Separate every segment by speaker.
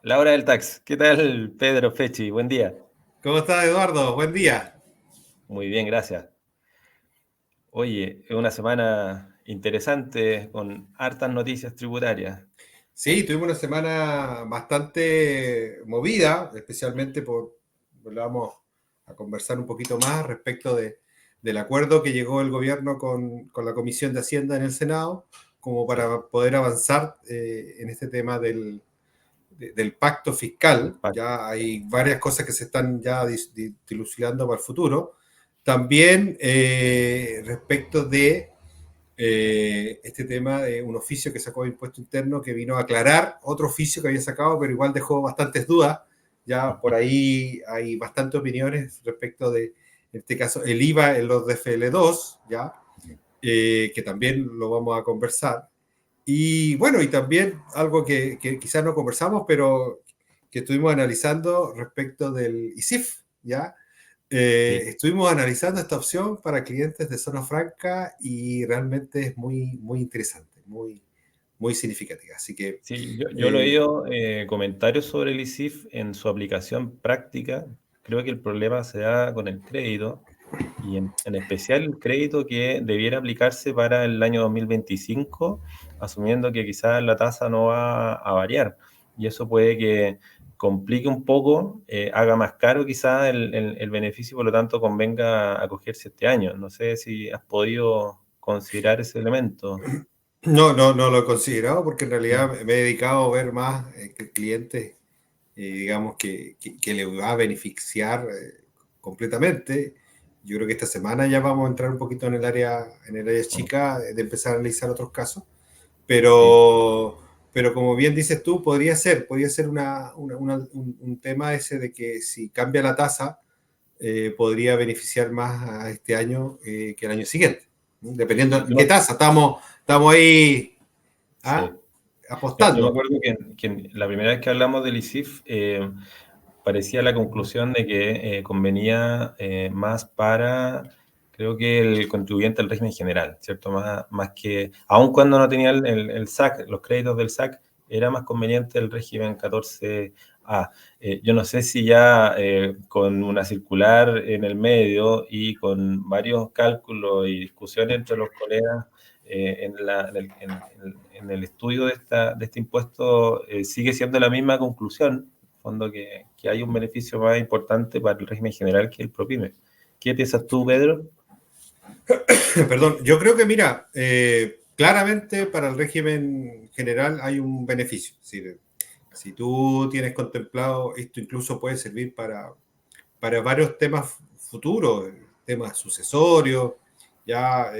Speaker 1: La hora del tax. ¿Qué tal, Pedro Fechi? Buen día.
Speaker 2: ¿Cómo estás, Eduardo? Buen día.
Speaker 1: Muy bien, gracias. Oye, es una semana interesante con hartas noticias tributarias.
Speaker 2: Sí, tuvimos una semana bastante movida, especialmente vamos a conversar un poquito más respecto del acuerdo que llegó el gobierno con la Comisión de Hacienda en el Senado, como
Speaker 1: Sí,
Speaker 2: para poder avanzar en este tema del pacto fiscal. Ya hay varias cosas que se están ya dilucidando para el futuro. También respecto de este tema de un oficio que sacó de impuesto interno que vino a aclarar otro oficio que había sacado, pero igual dejó bastantes dudas. Ya por ahí hay bastantes opiniones respecto de, en este caso, el IVA en los DFL2, ya, que también lo vamos a conversar. Y bueno, y también algo que quizás no conversamos, pero que estuvimos analizando respecto del ISIF, ¿ya?
Speaker 1: sí.
Speaker 2: Estuvimos analizando esta opción para clientes de zona franca y realmente es muy, muy interesante, muy significativa. Así que,
Speaker 1: Sí, yo lo he
Speaker 2: eh,
Speaker 1: oído comentarios sobre el ISIF en su aplicación práctica. Creo que el problema se da con el crédito y en especial el crédito que debiera aplicarse para el año 2025, asumiendo que quizás la tasa no va a variar. Y eso puede que complique un poco, haga más caro quizás el beneficio, por lo tanto convenga acogerse este año. No sé si has podido considerar ese elemento.
Speaker 2: no lo he considerado porque en
Speaker 1: Mm.
Speaker 2: realidad me he dedicado a ver más que clientes, digamos, que le va a beneficiar completamente. Yo creo que esta semana ya vamos a entrar un poquito en el área
Speaker 1: Mm.
Speaker 2: chica de empezar a analizar otros casos.
Speaker 1: Sí.
Speaker 2: Pero como bien dices tú, podría ser un tema ese de que si cambia la tasa, podría beneficiar más a este año que el año siguiente, ¿no? Dependiendo de
Speaker 1: Yo
Speaker 2: qué
Speaker 1: me,
Speaker 2: tasa. Estamos ahí, ¿ah?
Speaker 1: sí. Yo me
Speaker 2: Apostando.
Speaker 1: acuerdo que la primera vez que hablamos del ISIF, parecía la conclusión de que convenía más para, creo que el contribuyente del régimen general, ¿cierto? Más que, aun cuando no tenía el SAC, los créditos del SAC, era más conveniente el régimen 14A. Yo no sé si ya con una circular en el medio y con varios cálculos y discusiones entre los colegas en el estudio de este impuesto, sigue siendo la misma conclusión fondo que hay un beneficio más importante para el régimen general que el ProPyme. ¿Qué piensas tú, Pedro?
Speaker 2: Perdón, yo creo que, mira, claramente para el régimen general hay un beneficio. Si tú tienes contemplado, esto incluso puede servir para varios temas futuros, temas sucesorios, ya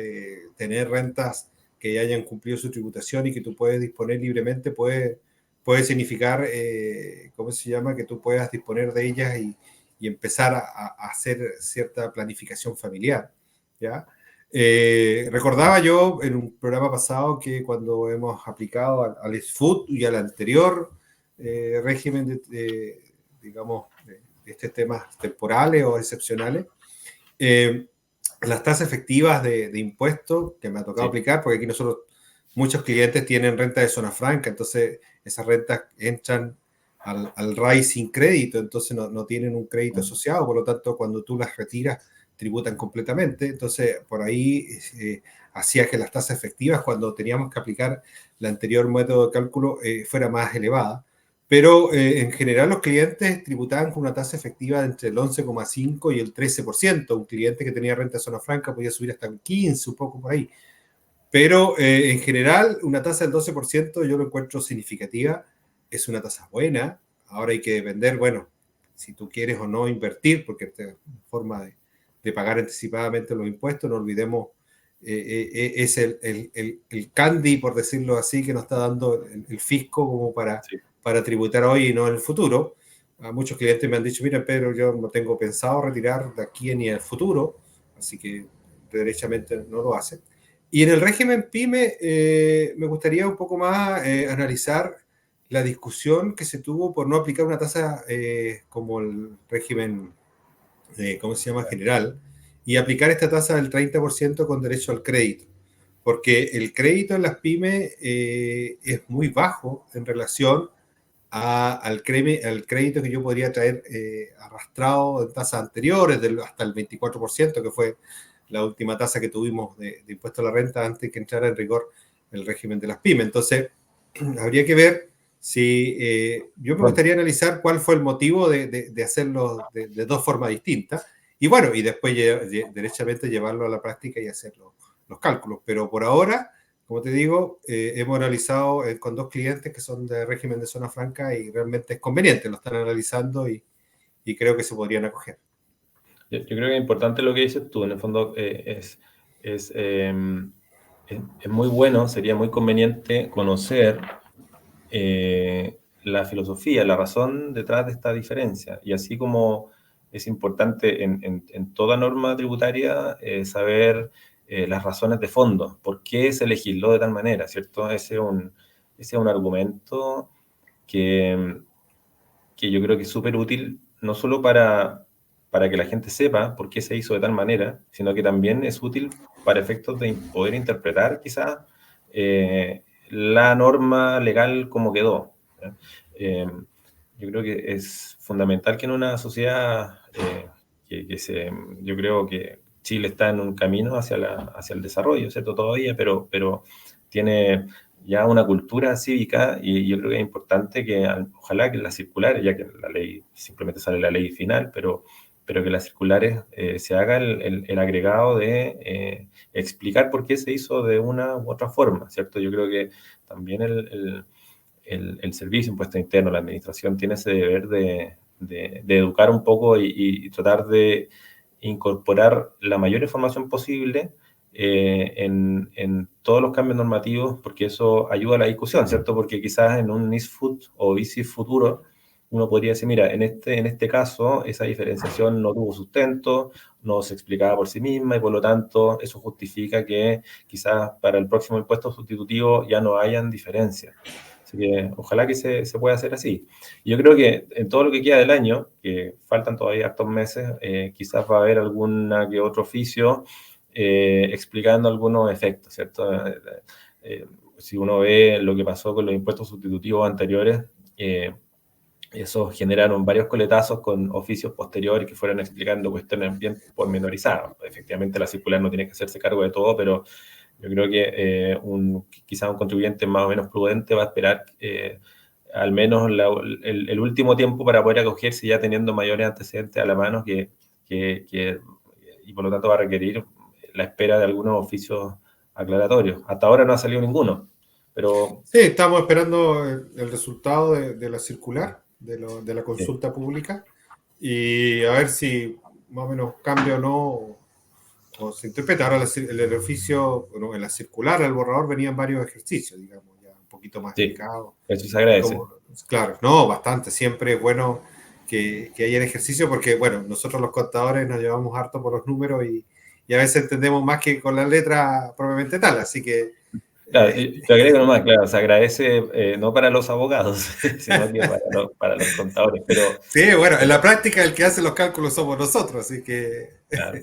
Speaker 2: tener rentas que ya hayan cumplido su tributación y que tú puedes disponer libremente puede significar, ¿cómo se llama?, que tú puedas disponer de ellas y empezar a hacer cierta planificación familiar, ¿ya? Recordaba yo en un programa pasado que cuando hemos aplicado al SFUT y al anterior régimen digamos, de estos temas temporales o excepcionales, eh, las tasas efectivas de impuestos que me ha tocado
Speaker 1: Sí.
Speaker 2: aplicar, porque aquí nosotros, muchos clientes tienen renta de zona franca, entonces esas rentas entran al RAI sin crédito, entonces no tienen un crédito asociado, por lo tanto, cuando tú las retiras, tributan completamente. Entonces, por ahí hacía que las tasas efectivas, cuando teníamos que aplicar el anterior método de cálculo, fuera más elevada. Pero en general los clientes tributaban con una tasa efectiva de entre el 11,5 y el 13%. Un cliente que tenía renta de zona franca podía subir hasta un 15, un poco por ahí. Pero en general una tasa del 12% yo lo encuentro significativa. Es una tasa buena. Ahora hay que depender, bueno, si tú quieres o no invertir, porque esta es una forma de pagar anticipadamente los impuestos. No olvidemos, es el candy, por decirlo así, que nos está dando el fisco como
Speaker 1: Sí.
Speaker 2: para tributar hoy y no en el futuro. A muchos clientes me han dicho, mira, Pedro, yo no tengo pensado retirar de aquí ni en el futuro, así que derechamente no lo hace. Y en el régimen PYME me gustaría un poco más analizar la discusión que se tuvo por no aplicar una tasa como el régimen, ¿cómo se llama?, general, y aplicar esta tasa del 30% con derecho al crédito. Porque el crédito en las pymes es muy bajo en relación al crédito que yo podría traer arrastrado en tasas anteriores, hasta el 24%, que fue la última tasa que tuvimos de impuesto a la renta antes que entrara en rigor el régimen de las pymes. Entonces, habría que ver si yo me
Speaker 1: Bueno,
Speaker 2: gustaría analizar cuál fue el motivo de hacerlo de dos formas distintas y bueno, y después derechamente llevarlo a la práctica y hacer los cálculos. Pero por ahora, como te digo, hemos analizado con dos clientes que son de régimen de zona franca y realmente es conveniente, lo están analizando y creo que se podrían acoger.
Speaker 1: yo creo que es importante lo que dices tú, en el fondo es, es muy bueno, sería muy conveniente conocer la filosofía, la razón detrás de esta diferencia. Y así como es importante en toda norma tributaria saber las razones de fondo, por qué se legisló de tal manera, ¿cierto? Ese es un argumento que, que yo creo que es súper útil, no solo para que la gente sepa por qué se hizo de tal manera, sino que también es útil para efectos de poder interpretar quizás la norma legal como quedó. ¿Ya? Eh, yo creo que es fundamental que en una sociedad yo creo que Chile está en un camino hacia el desarrollo, ¿cierto? Todavía, pero tiene ya una cultura cívica y yo creo que es importante que ojalá que las circulares, ya que la ley simplemente sale la ley final, pero que las circulares se haga el agregado de explicar por qué se hizo de una u otra forma, ¿cierto? Yo creo que también el servicio impuesto interno, la administración tiene ese deber de educar un poco y tratar de incorporar la mayor información posible en todos los cambios normativos, porque eso ayuda a la discusión, ¿cierto? Porque quizás en un NISFUT o ICIF futuro uno podría decir, mira, en este caso esa diferenciación no tuvo sustento, no se explicaba por sí misma y por lo tanto eso justifica que quizás para el próximo impuesto sustitutivo ya no hayan diferencias. Así que ojalá que se pueda hacer así. Yo creo que en todo lo que queda del año, que faltan todavía estos meses, quizás va a haber alguna que otro oficio explicando algunos efectos, ¿cierto? Si uno ve lo que pasó con los impuestos sustitutivos anteriores, esos generaron varios coletazos con oficios posteriores que fueron explicando cuestiones bien pormenorizadas. Efectivamente, la circular no tiene que hacerse cargo de todo, pero yo creo que quizás un contribuyente más o menos prudente va a esperar al menos el último tiempo para poder acogerse ya teniendo mayores antecedentes a la mano y por lo tanto va a requerir la espera de algunos oficios aclaratorios. Hasta ahora no ha salido ninguno, pero
Speaker 2: Sí, estamos esperando el resultado de la circular, de la
Speaker 1: sí,
Speaker 2: consulta pública, y a ver si más o menos cambia o no, o se interpreta. Ahora el oficio, bueno, en la circular, el borrador venían varios ejercicios, digamos, ya un poquito más
Speaker 1: sí,
Speaker 2: explicados.
Speaker 1: eso se
Speaker 2: Y
Speaker 1: agradece.
Speaker 2: como, claro, no, bastante, siempre es bueno que haya el ejercicio porque, bueno, nosotros los contadores nos llevamos harto por los números y a veces entendemos más que con la letra propiamente tal, así que
Speaker 1: Claro,
Speaker 2: eh,
Speaker 1: y lo agrego nomás, claro, se agradece no para los abogados, sino que para los contadores,
Speaker 2: sí, bueno, en
Speaker 1: pero
Speaker 2: la práctica el que hace los cálculos somos nosotros, así que
Speaker 1: claro.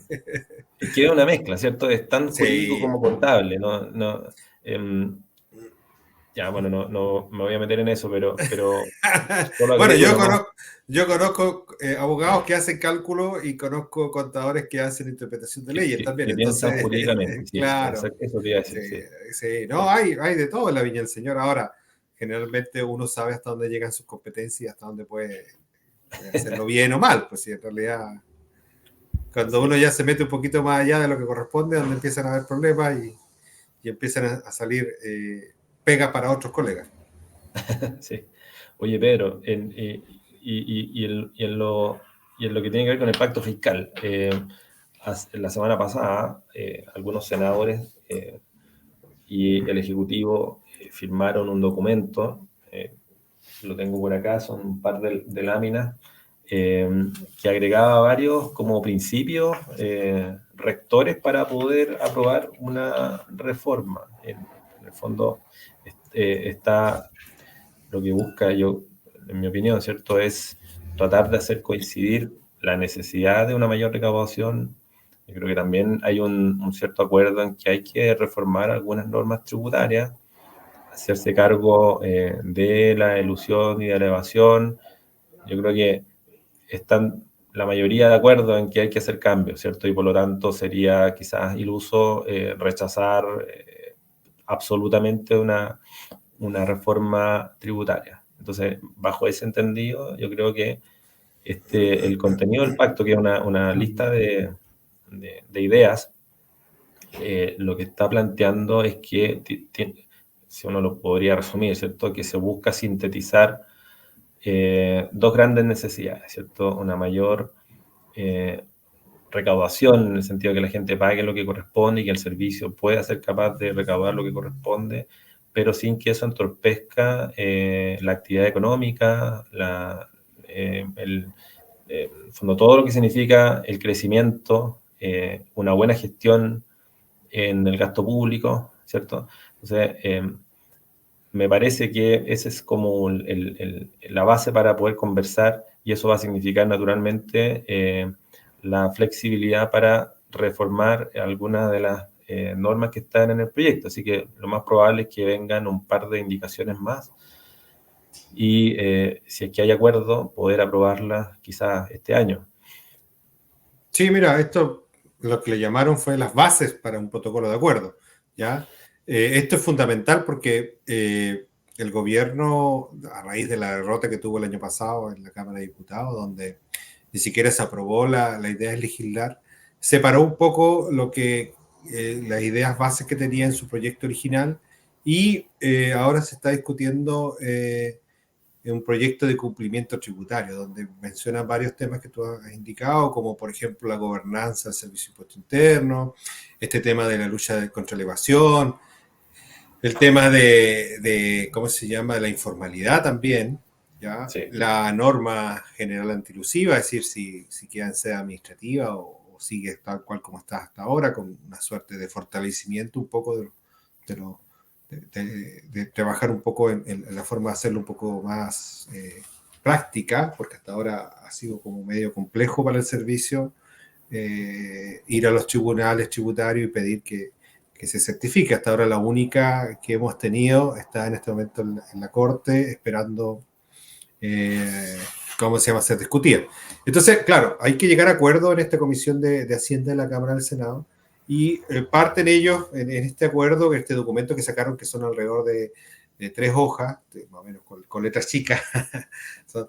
Speaker 1: Es que es una mezcla, ¿cierto? Es tan jurídico
Speaker 2: sí.
Speaker 1: como contable, em, ya, bueno, no me voy a meter en eso, pero solo
Speaker 2: Bueno,
Speaker 1: agrego nomás.
Speaker 2: yo conozco abogados que hacen cálculos y conozco contadores que hacen interpretación de leyes también,
Speaker 1: Que piensan
Speaker 2: entonces,
Speaker 1: jurídicamente, sí,
Speaker 2: claro,
Speaker 1: eso te iba a decir,
Speaker 2: sí,
Speaker 1: sí.
Speaker 2: sí, no, hay de todo en la Viña del Señor. Ahora, generalmente uno sabe hasta dónde llegan sus competencias y hasta dónde puede hacerlo bien o mal, pues sí, en realidad, cuando uno
Speaker 1: Sí,
Speaker 2: ya se mete un poquito más allá de lo que corresponde, donde empiezan a haber problemas y empiezan a salir pegas para otros colegas.
Speaker 1: sí. Oye, Pedro, y en lo que tiene que ver con el pacto fiscal, la semana pasada algunos senadores y el Ejecutivo firmaron un documento, lo tengo por acá, son un par de láminas, eh, que agregaba varios como principios rectores para poder aprobar una reforma. En el fondo está lo que busca yo, en mi opinión, ¿cierto? Es tratar de hacer coincidir la necesidad de una mayor recaudación. Yo creo que también hay un cierto acuerdo en que hay que reformar algunas normas tributarias hacerse cargo de la elusión y de la evasión. Yo creo que están la mayoría de acuerdo en que hay que hacer cambios, ¿cierto? Y por lo tanto sería quizás iluso rechazar absolutamente una reforma tributaria. Entonces, bajo ese entendido, yo creo que el contenido del pacto, que es una lista de ideas, lo que está planteando es que, si uno lo podría resumir, ¿cierto? Que se busca sintetizar dos grandes necesidades, ¿cierto? Una mayor recaudación, en el sentido de que la gente pague lo que corresponde y que el servicio pueda ser capaz de recaudar lo que corresponde, pero sin que eso entorpezca la actividad económica, en el fondo, todo lo que significa el crecimiento, una buena gestión en el gasto público, ¿cierto? Entonces, me parece que esa es como la base para poder conversar, y eso va a significar naturalmente la flexibilidad para reformar algunas de las normas que están en el proyecto. Así que lo más probable es que vengan un par de indicaciones más y si es que hay acuerdo, poder aprobarlas quizás este año.
Speaker 2: Sí, mira, esto lo que le llamaron fue las bases para un protocolo de acuerdo, ¿ya? Esto es fundamental porque el gobierno, a raíz de la derrota que tuvo el año pasado en la Cámara de Diputados, donde ni siquiera se aprobó la idea de legislar, separó un poco las ideas bases que tenía en su proyecto original y ahora se está discutiendo un proyecto de cumplimiento tributario, donde menciona varios temas que tú has indicado, como por ejemplo la gobernanza del Servicio de Impuesto Interno, este tema de la lucha contra la evasión, el tema ¿cómo se llama?, la informalidad también, ¿ya?
Speaker 1: Sí.
Speaker 2: La norma general antielusiva, es decir, si queda en sede administrativa o sigue tal cual como está hasta ahora, con una suerte de fortalecimiento un poco de trabajar un poco en la forma de hacerlo un poco más práctica, porque hasta ahora ha sido como medio complejo para el servicio ir a los tribunales tributarios y pedir que se certifique. Hasta ahora la única que hemos tenido está en este momento en la Corte esperando ¿cómo se llama?, ser discutida. Entonces, claro, hay que llegar a acuerdo en esta Comisión de Hacienda de la Cámara del Senado y parten ellos en este acuerdo, en este documento que sacaron, que son alrededor de 3 hojas, más o menos con letras chicas,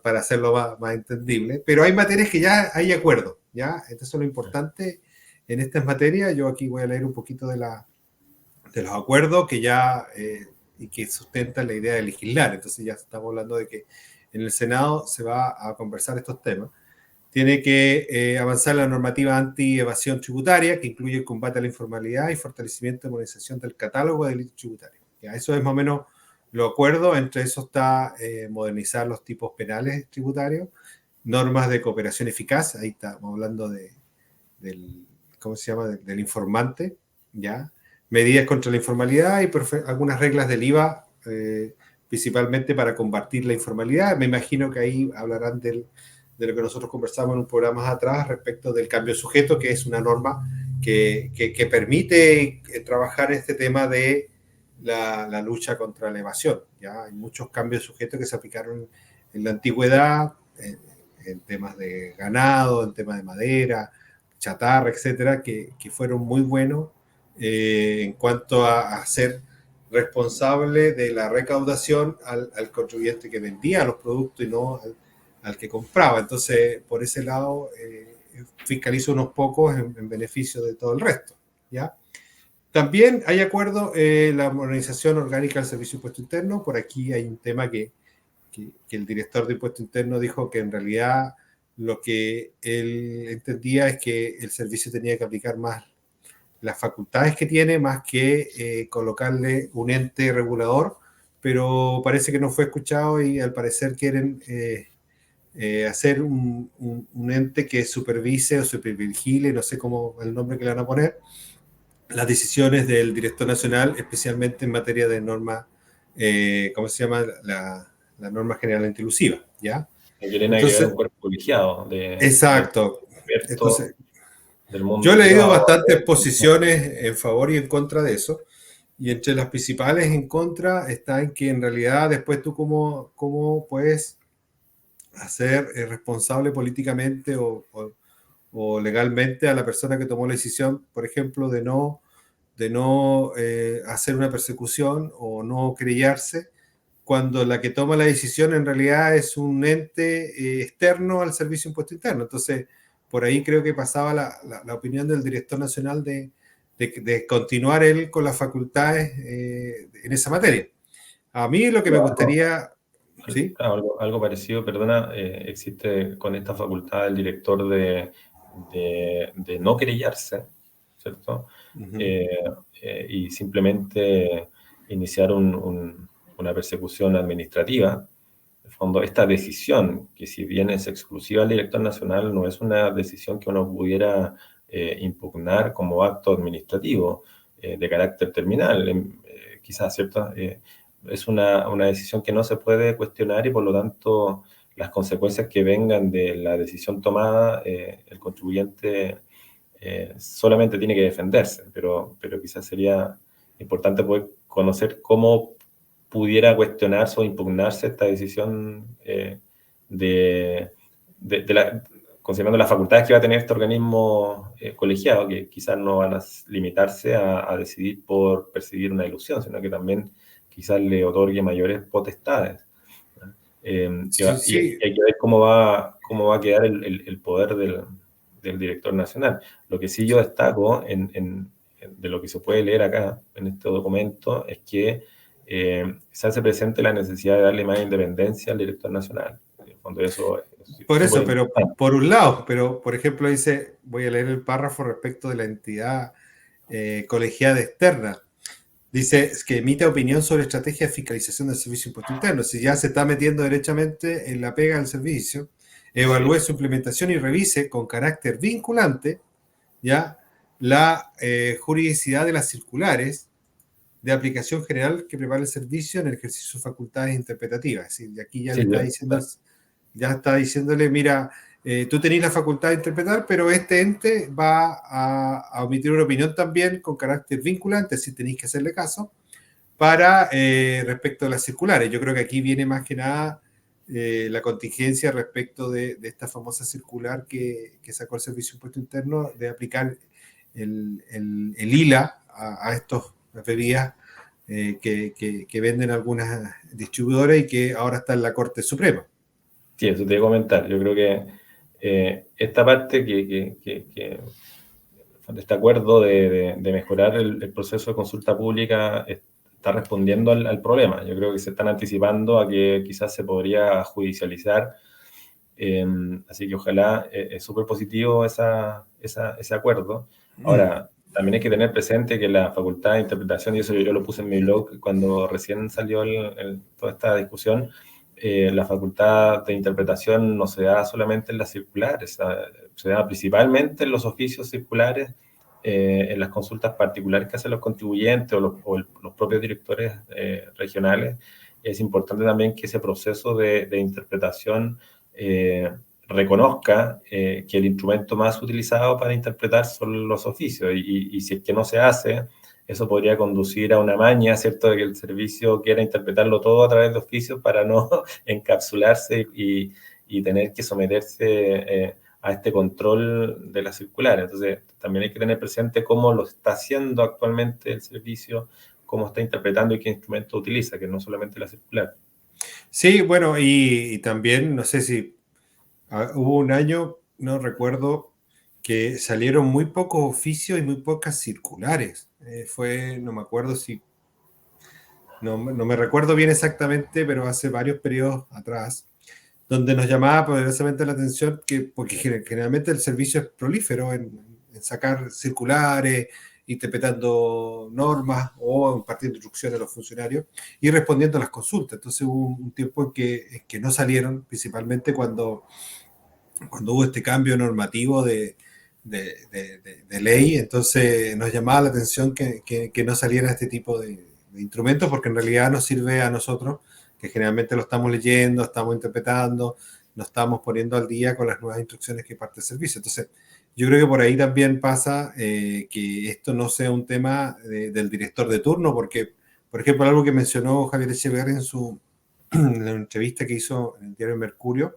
Speaker 2: para hacerlo más entendible, pero hay materias que ya hay acuerdo, ¿ya? Entonces lo importante en estas materias, yo aquí voy a leer un poquito de los acuerdos que ya y que sustentan la idea de legislar. Entonces ya estamos hablando de que en el Senado se va a conversar estos temas. Tiene que avanzar la normativa anti-evasión tributaria, que incluye el combate a la informalidad y fortalecimiento y modernización del catálogo de delitos tributarios. Ya, eso es más o menos lo acuerdo. Entre eso está modernizar los tipos penales tributarios, normas de cooperación eficaz, ahí estamos hablando del, ¿cómo se llama?, del informante, ¿ya? Medidas contra la informalidad y algunas reglas del IVA, principalmente para combatir la informalidad. Me imagino que ahí hablarán de lo que nosotros conversamos en un programa atrás respecto del cambio de sujeto, que es una norma que permite trabajar este tema de la lucha contra la evasión. ¿Ya? Hay muchos cambios de sujeto que se aplicaron en la antigüedad, en temas de ganado, en temas de madera, chatarra, etcétera, que fueron muy buenos en cuanto a ser responsable de la recaudación al contribuyente que vendía los productos y no al que compraba. Entonces, por ese lado, fiscaliza unos pocos en beneficio de todo el resto, ¿ya? También hay acuerdo la modernización orgánica del Servicio de Impuesto Interno. Por aquí hay un tema que el director de Impuesto Interno dijo que en realidad lo que él entendía es que el servicio tenía que aplicar más las facultades que tiene, más que colocarle un ente regulador, pero parece que no fue escuchado y al parecer quieren hacer un ente que supervise o supervigile, no sé cómo el nombre que le van a poner, las decisiones del director nacional, especialmente en materia de norma, ¿cómo se llama?, la norma general inclusiva, ¿ya?
Speaker 1: Quieren agregar un cuerpo colegiado
Speaker 2: exacto.
Speaker 1: De
Speaker 2: Entonces,
Speaker 1: del mundo
Speaker 2: yo he leído
Speaker 1: privado.
Speaker 2: bastantes posiciones en favor y en contra de eso, Y entre las principales en contra está en que en realidad después tú cómo puedes hacer responsable políticamente o legalmente a la persona que tomó la decisión, por ejemplo, de no hacer una persecución o no querellarse, cuando la que toma la decisión en realidad es un ente externo al Servicio de Impuesto Interno. Entonces, por ahí creo que pasaba la opinión del director nacional de continuar él con las facultades en esa materia. A mí lo que me gustaría, ¿sí?
Speaker 1: Algo parecido, perdona, existe con esta facultad del director de no querellarse, ¿cierto?
Speaker 2: Uh-huh.
Speaker 1: Eh, y simplemente iniciar una persecución administrativa. En el fondo, esta decisión, que si bien es exclusiva del director nacional, no es una decisión que uno pudiera impugnar como acto administrativo de carácter terminal, quizás, ¿cierto? Es una decisión que no se puede cuestionar y por lo tanto las consecuencias que vengan de la decisión tomada, el contribuyente solamente tiene que defenderse, pero quizás sería importante poder conocer cómo pudiera cuestionarse o impugnarse esta decisión de, considerando las facultades que va a tener este organismo colegiado, que quizás no van a limitarse a decidir por perseguir una ilusión, sino que también quizás le otorgue mayores potestades.
Speaker 2: Sí,
Speaker 1: Y
Speaker 2: sí.
Speaker 1: hay que ver cómo va a quedar el poder del director nacional. Lo que sí yo destaco de lo que se puede leer acá en este documento es que se hace presente la necesidad de darle más independencia al director nacional. En el fondo eso es
Speaker 2: Por
Speaker 1: súper
Speaker 2: eso, pero
Speaker 1: importante.
Speaker 2: por un lado, pero por ejemplo dice, voy a leer el párrafo respecto de la entidad colegiada externa. Dice es que emite opinión sobre estrategia de fiscalización del servicio de impuesto interno. Si ya se está metiendo derechamente en la pega del servicio,
Speaker 1: Sí,
Speaker 2: evalúe su implementación y revise con carácter vinculante ya la juridicidad de las circulares de aplicación general que prepara el servicio en el ejercicio de facultades interpretativas. Es decir, aquí ya le
Speaker 1: sí,
Speaker 2: está diciendo, ya está diciéndole, mira, tú tenés la facultad de interpretar, pero este ente va a omitir una opinión también con carácter vinculante, así tenéis que hacerle caso, para respecto a las circulares. Yo creo que aquí viene más que nada la contingencia respecto de esta famosa circular que sacó el Servicio de Impuesto Interno de aplicar el ILA a estos bebidas que venden algunas distribuidoras y que ahora está en la Corte Suprema.
Speaker 1: sí, eso te iba a comentar. Yo creo que esta parte de este acuerdo de mejorar el proceso de consulta pública está respondiendo al problema. Yo creo que se están anticipando a que quizás se podría judicializar. Así que ojalá es súper positivo ese acuerdo. Ahora, también hay que tener presente que la facultad de interpretación, y eso yo lo puse en mi blog cuando recién salió toda esta discusión, la facultad de interpretación no se da solamente en las circulares, se da principalmente en los oficios circulares, en las consultas particulares que hacen los contribuyentes los propios directores regionales. Es importante también que ese proceso de interpretación reconozca que el instrumento más utilizado para interpretar son los oficios y si es que no se hace, eso podría conducir a una maña, ¿cierto?, de que el servicio quiera interpretarlo todo a través de oficios para no encapsularse y tener que someterse a este control de la circular. Entonces, también hay que tener presente cómo lo está haciendo actualmente el servicio, cómo está interpretando y qué instrumento utiliza, que no solamente la circular.
Speaker 2: Sí, bueno, y también, no sé si hubo un año, no recuerdo, que salieron muy pocos oficios y muy pocas circulares. No me acuerdo si, no me recuerdo bien exactamente, pero hace varios periodos atrás, donde nos llamaba poderosamente la atención que, porque generalmente el servicio es prolífero en sacar circulares, interpretando normas o impartiendo instrucciones a los funcionarios y respondiendo a las consultas. Entonces hubo un tiempo en que no salieron, principalmente cuando hubo este cambio normativo de ley, entonces nos llamaba la atención que no saliera este tipo de instrumentos porque en realidad nos sirve a nosotros, que generalmente lo estamos leyendo, estamos interpretando, nos estamos poniendo al día con las nuevas instrucciones que parte el servicio. Entonces, yo creo que por ahí también pasa que esto no sea un tema del director de turno, porque, por ejemplo, algo que mencionó Javier Echeverri en la entrevista que hizo en el diario Mercurio,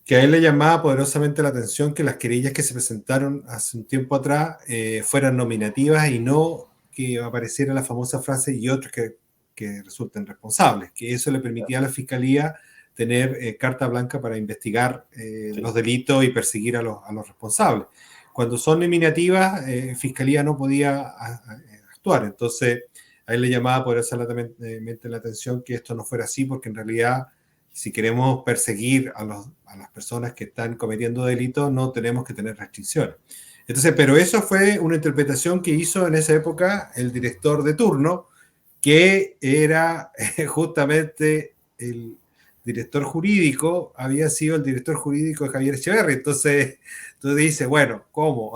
Speaker 2: que a él le llamaba poderosamente la atención que las querellas que se presentaron hace un tiempo atrás fueran nominativas y no que apareciera la famosa frase y otros que resulten responsables, que eso le permitía a la Fiscalía tener carta blanca para investigar
Speaker 1: Sí,
Speaker 2: los delitos y perseguir a los responsables. Cuando son nominativas, Fiscalía no podía actuar, entonces a él le llamaba poderosamente la atención que esto no fuera así, porque en realidad si queremos perseguir a las personas que están cometiendo delitos, no tenemos que tener restricciones. Entonces, pero eso fue una interpretación que hizo en esa época el director de turno, que era justamente el director jurídico, había sido el director jurídico de Javier Echeverri. Entonces, tú dices, bueno, ¿cómo?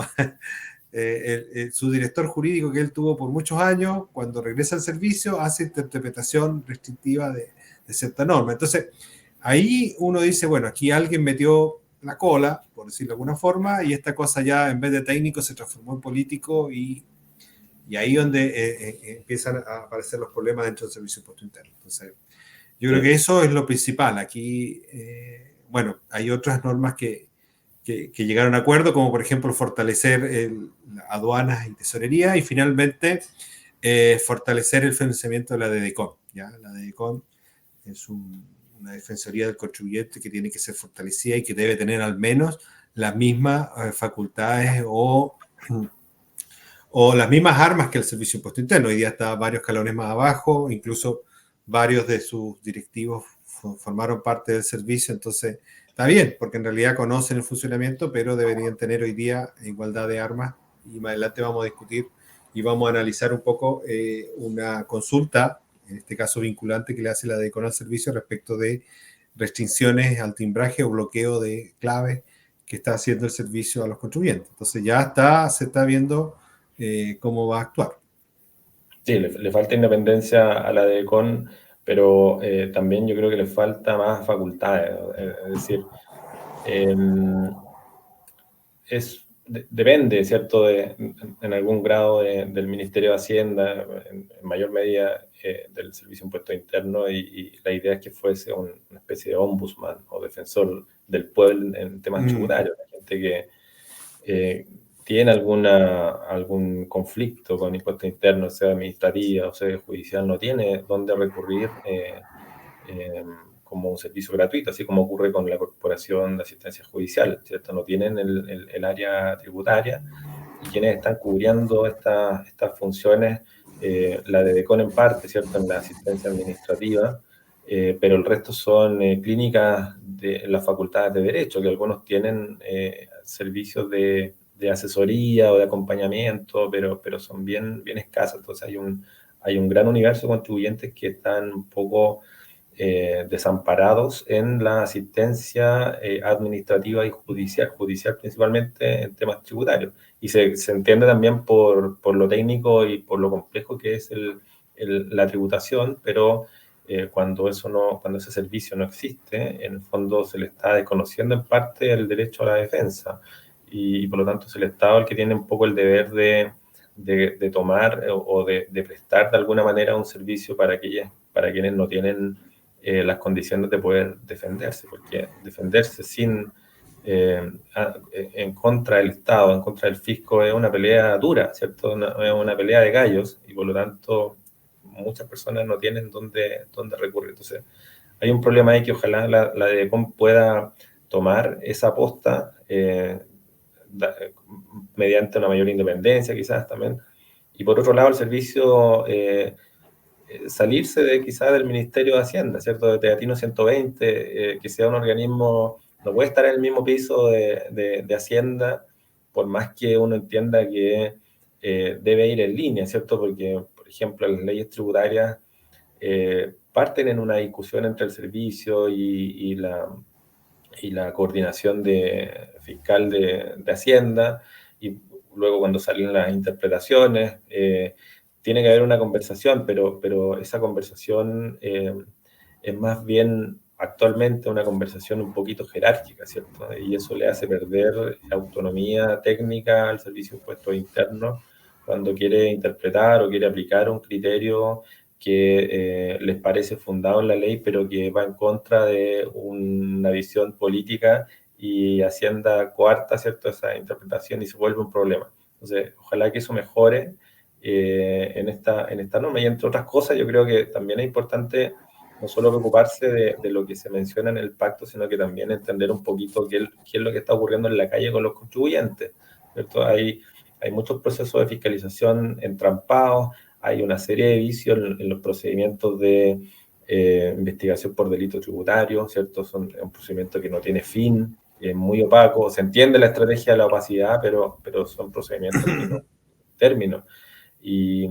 Speaker 2: Su director jurídico que él tuvo por muchos años, cuando regresa al servicio, hace esta interpretación restrictiva de cierta norma. Entonces, ahí uno dice, bueno, aquí alguien metió la cola, por decirlo de alguna forma, y esta cosa ya en vez de técnico se transformó en político y ahí donde empiezan a aparecer los problemas dentro del servicio de impuesto interno. Entonces, yo creo
Speaker 1: sí,
Speaker 2: que eso es lo principal. Aquí, bueno, hay otras normas que llegaron a acuerdo, como por ejemplo fortalecer aduanas y tesorería, y finalmente fortalecer el financiamiento de la DDCON. ¿Ya? La DDCON es una defensoría del contribuyente que tiene que ser fortalecida y que debe tener al menos las mismas facultades o las mismas armas que el Servicio de Impuesto Interno. Hoy día está varios escalones más abajo, incluso varios de sus directivos formaron parte del servicio, entonces está bien, porque en realidad conocen el funcionamiento, pero deberían tener hoy día igualdad de armas y más adelante vamos a discutir y vamos a analizar un poco una consulta, en este caso vinculante, que le hace la DECON al servicio respecto de restricciones al timbraje o bloqueo de claves que está haciendo el servicio a los contribuyentes. Entonces ya se está viendo cómo va a actuar.
Speaker 1: sí, le falta independencia a la DECON, pero también yo creo que le falta más facultades. Es decir, eh, depende, ¿cierto?, en algún grado del Ministerio de Hacienda, en mayor medida del Servicio de Impuestos Internos, y la idea es que fuese una especie de ombudsman o defensor del pueblo en temas tributarios. La gente que tiene algún conflicto con impuestos internos, sea administrativa o sea judicial, no tiene dónde recurrir eh, como un servicio gratuito, así como ocurre con la Corporación de Asistencia Judicial, ¿cierto? No tienen el área tributaria, y quienes están cubriendo estas funciones, la de DECON en parte, ¿cierto?, en la asistencia administrativa, pero el resto son clínicas de las facultades de Derecho, que algunos tienen servicios de asesoría o de acompañamiento, pero son bien escasos. Entonces hay un gran universo de contribuyentes que están un poco desamparados en la asistencia administrativa y judicial principalmente en temas tributarios. Y se entiende también por lo técnico y por lo complejo que es la tributación, pero cuando ese servicio no existe, en el fondo se le está desconociendo en parte el derecho a la defensa, y por lo tanto es el Estado el que tiene un poco el deber de tomar o de prestar de alguna manera un servicio para quienes no tienen las condiciones de poder defenderse, porque defenderse en contra del Estado, en contra del fisco, es una pelea dura, ¿cierto? Es una pelea de gallos, y por lo tanto muchas personas no tienen dónde recurrir. Entonces hay un problema ahí que ojalá la DECOM pueda tomar esa posta mediante una mayor independencia quizás también. Y por otro lado, el servicio salirse quizás del Ministerio de Hacienda, ¿cierto? De Teatino 120, que sea un organismo, no puede estar en el mismo piso de Hacienda, por más que uno entienda que debe ir en línea, ¿cierto? Porque, por ejemplo, las leyes tributarias parten en una discusión entre el servicio y la coordinación fiscal de Hacienda, y luego cuando salen las interpretaciones, tiene que haber una conversación, pero esa conversación es más bien actualmente una conversación un poquito jerárquica, ¿cierto? Y eso le hace perder autonomía técnica al Servicio de Impuestos Internos cuando quiere interpretar o quiere aplicar un criterio que les parece fundado en la ley, pero que va en contra de una visión política, y Hacienda coarta, ¿cierto?, esa interpretación y se vuelve un problema. Entonces, ojalá que eso mejore en esta norma. Y entre otras cosas, yo creo que también es importante no solo preocuparse de lo que se menciona en el pacto, sino que también entender un poquito qué es lo que está ocurriendo en la calle con los contribuyentes, ¿cierto? Hay muchos procesos de fiscalización entrampados, hay una serie de vicios en los procedimientos de investigación por delito tributario, ¿cierto? Es un procedimiento que no tiene fin, es muy opaco, se entiende la estrategia de la opacidad, pero son procedimientos que no términos. Y,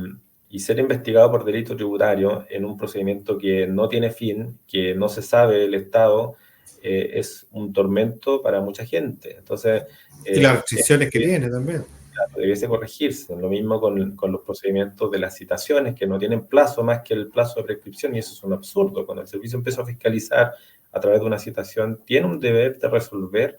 Speaker 1: y ser investigado por delito tributario en un procedimiento que no tiene fin, que no se sabe el Estado, es un tormento para mucha gente. Entonces,
Speaker 2: Y las restricciones que tiene también.
Speaker 1: debiese corregirse. Lo mismo con los procedimientos de las citaciones, que no tienen plazo más que el plazo de prescripción, y eso es un absurdo. Cuando el servicio empieza a fiscalizar a través de una citación, tiene un deber de resolver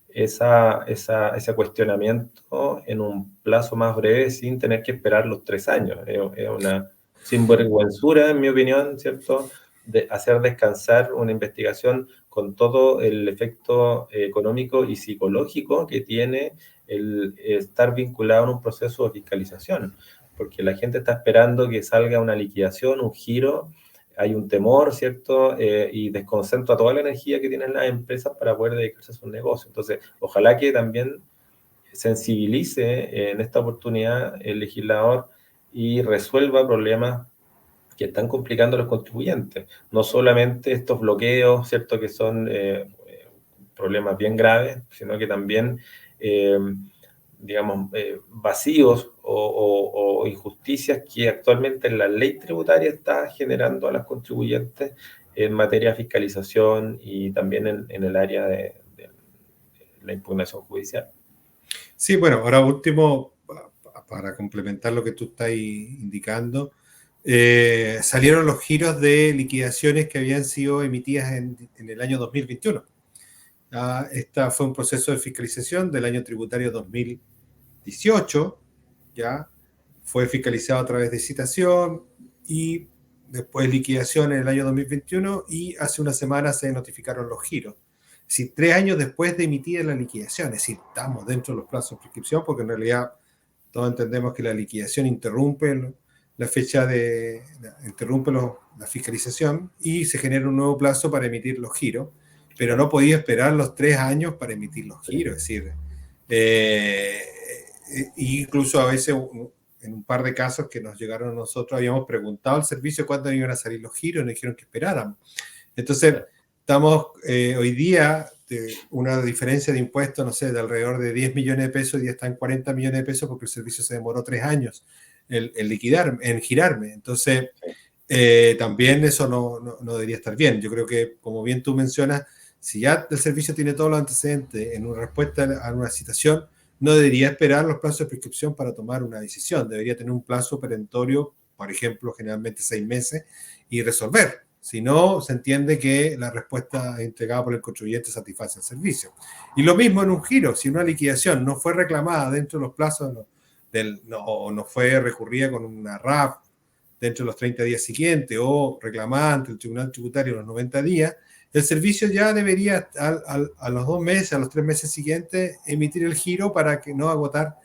Speaker 1: ese cuestionamiento en un plazo más breve sin tener que esperar los 3 años. Es una sinvergüenzura, en mi opinión, ¿cierto?, de hacer descansar una investigación con todo el efecto económico y psicológico que tiene el estar vinculado en un proceso de fiscalización, porque la gente está esperando que salga una liquidación, un giro, hay un temor, ¿cierto? Y desconcentra toda la energía que tienen las empresas para poder dedicarse a sus negocios. Entonces, ojalá que también sensibilice en esta oportunidad el legislador y resuelva problemas que están complicando a los contribuyentes. No solamente estos bloqueos, ¿cierto?, que son problemas bien graves, sino que también, digamos, vacíos o injusticias que actualmente la ley tributaria está generando a los contribuyentes en materia de fiscalización y también en el área de la impugnación judicial.
Speaker 2: Sí, bueno, ahora último, para complementar lo que tú estás indicando, salieron los giros de liquidaciones que habían sido emitidas en el año 2021. Esta fue un proceso de fiscalización del año tributario 2018, ya fue fiscalizado a través de citación y después liquidación en el año 2021, y hace una semana se notificaron los giros. Es decir, 3 años después de emitir la liquidación, es decir, estamos dentro de los plazos de prescripción, porque en realidad todos entendemos que la liquidación interrumpe la fecha interrumpe la fiscalización y se genera un nuevo plazo para emitir los giros, pero no podía esperar los 3 años para emitir los giros. Es decir, incluso a veces en un par de casos que nos llegaron a nosotros habíamos preguntado al servicio cuándo iban a salir los giros y nos dijeron que esperáramos. Entonces, estamos hoy día de una diferencia de impuestos, no sé, de alrededor de 10 millones de pesos, y ya está en 40 millones de pesos porque el servicio se demoró 3 años en girarme. Entonces, también eso no debería estar bien. Yo creo que, como bien tú mencionas, si ya el servicio tiene todos los antecedentes en una respuesta a una citación, no debería esperar los plazos de prescripción para tomar una decisión. Debería tener un plazo perentorio, por ejemplo, generalmente 6 meses, y resolver. Si no, se entiende que la respuesta entregada por el contribuyente satisface el servicio. Y lo mismo en un giro. Si una liquidación no fue reclamada dentro de los plazos o no fue recurrida con una RAF dentro de los 30 días siguientes, o reclamada ante el Tribunal Tributario en los 90 días, el servicio ya debería a los 2 meses, a los 3 meses siguientes, emitir el giro para que no agotar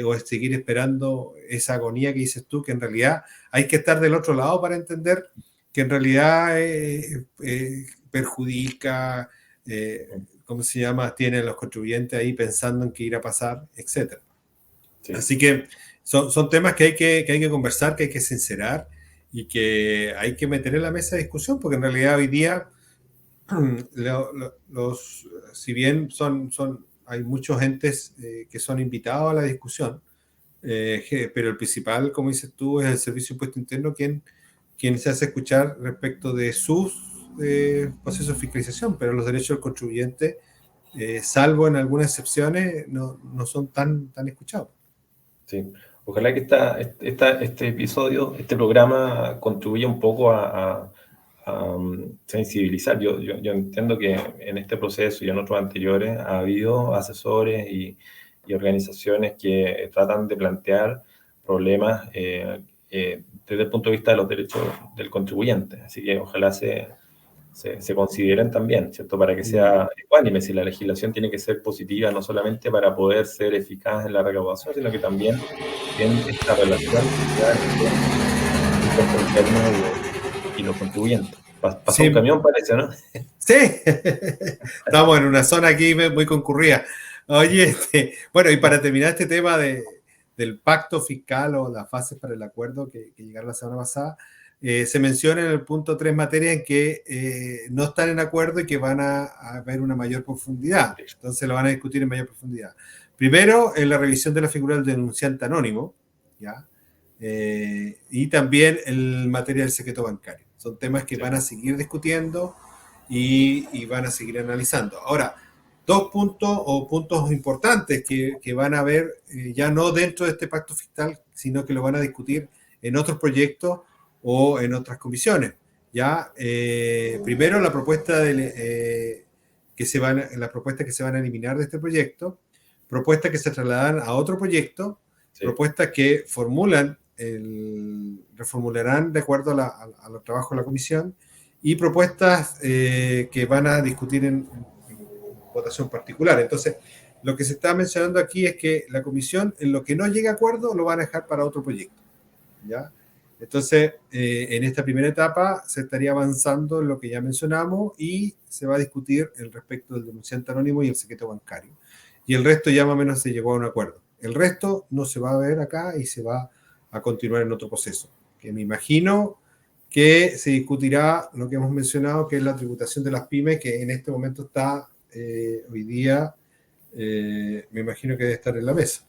Speaker 2: o seguir esperando esa agonía que dices tú, que en realidad hay que estar del otro lado para entender que en realidad perjudica, ¿cómo se llama? Tienen los contribuyentes ahí pensando en qué irá a pasar, etc. Sí. Así que son temas que hay que conversar, que hay que sincerar y que hay que meter en la mesa de discusión, porque en realidad hoy día, si bien hay muchos entes que son invitados a la discusión, pero el principal, como dices tú, es el Servicio de Impuesto Interno quien se hace escuchar respecto de sus procesos de fiscalización, pero los derechos del contribuyente, salvo en algunas excepciones, no son tan escuchados.
Speaker 1: Sí, ojalá que este episodio, este programa, contribuya un poco a sensibilizar. Yo entiendo que en este proceso y en otros anteriores ha habido asesores y organizaciones que tratan de plantear problemas desde el punto de vista de los derechos del contribuyente. Así que ojalá se consideren también, ¿cierto? Para que sea ecuánime, si la legislación tiene que ser positiva, no solamente para poder ser eficaz en la recaudación, sino que también en esta relación que se da entre impuestos internos y los contribuyentes. Pasó un
Speaker 2: Sí,
Speaker 1: camión, parece, ¿no?
Speaker 2: sí, estamos en una zona aquí muy concurrida. Oye, bueno, y para terminar este tema del pacto fiscal o las fases para el acuerdo que llegaron la semana pasada, se menciona en el punto 3 materias en que no están en acuerdo y que van a haber una mayor profundidad. Entonces lo van a discutir en mayor profundidad. Primero, en la revisión de la figura del denunciante anónimo, ¿ya? Y también en materia del secreto bancario. Son temas que van a seguir discutiendo y van a seguir analizando. Ahora, dos puntos importantes que van a ver ya no dentro de este pacto fiscal, sino que lo van a discutir en otros proyectos o en otras comisiones. Ya, primero la propuesta que se van a eliminar de este proyecto, propuestas que se trasladan a otro proyecto, propuestas que reformularán de acuerdo a los trabajos de la comisión, y propuestas que van a discutir en votación particular. Entonces, lo que se está mencionando aquí es que la comisión, en lo que no llegue a acuerdo, lo van a dejar para otro proyecto, ¿ya? Entonces, en esta primera etapa se estaría avanzando en lo que ya mencionamos y se va a discutir el respecto del denunciante anónimo y el secreto bancario. Y el resto ya más o menos se llegó a un acuerdo. El resto no se va a ver acá y se va a continuar en otro proceso, que me imagino que se discutirá lo que hemos mencionado, que es la tributación de las pymes, que en este momento está hoy día, me imagino que debe estar en la mesa.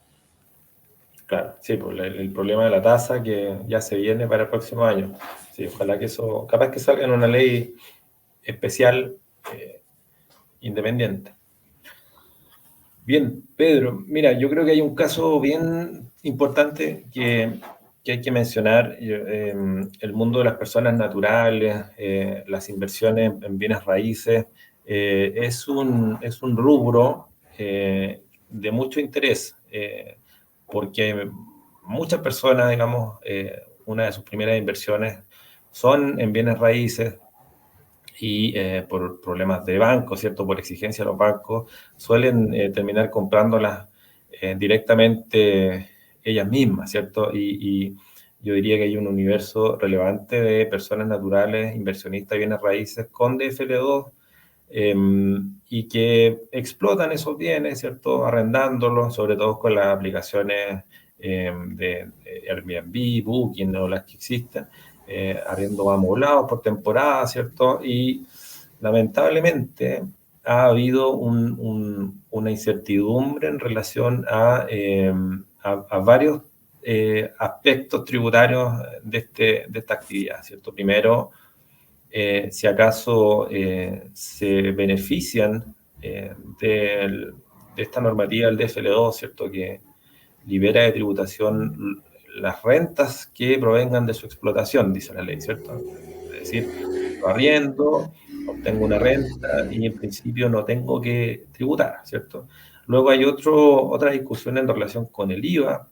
Speaker 1: Claro, sí, pues el problema de la tasa que ya se viene para el próximo año. Sí, ojalá que eso, capaz que salga en una ley especial independiente. Bien, Pedro, mira, yo creo que hay un caso bien importante que hay que mencionar, el mundo de las personas naturales, las inversiones en bienes raíces, es un rubro de mucho interés, porque muchas personas, digamos, una de sus primeras inversiones son en bienes raíces, y por problemas de banco, ¿cierto? Por exigencia de los bancos, suelen terminar comprándolas directamente ellas mismas, ¿cierto? Y yo diría que hay un universo relevante de personas naturales, inversionistas de bienes raíces con DFL2, y que explotan esos bienes, ¿cierto? Arrendándolos, sobre todo con las aplicaciones de Airbnb, Booking o las que existen, arriendo amoblado por temporada, ¿cierto? Y lamentablemente ha habido una incertidumbre en relación a varios aspectos tributarios de esta actividad, ¿cierto? Primero, si acaso se benefician de esta normativa del DFL2, ¿cierto? Que libera de tributación las rentas que provengan de su explotación, dice la ley, ¿cierto? Es decir, yo arriendo, obtengo una renta y en principio no tengo que tributar, ¿cierto? Luego hay otra discusión en relación con el IVA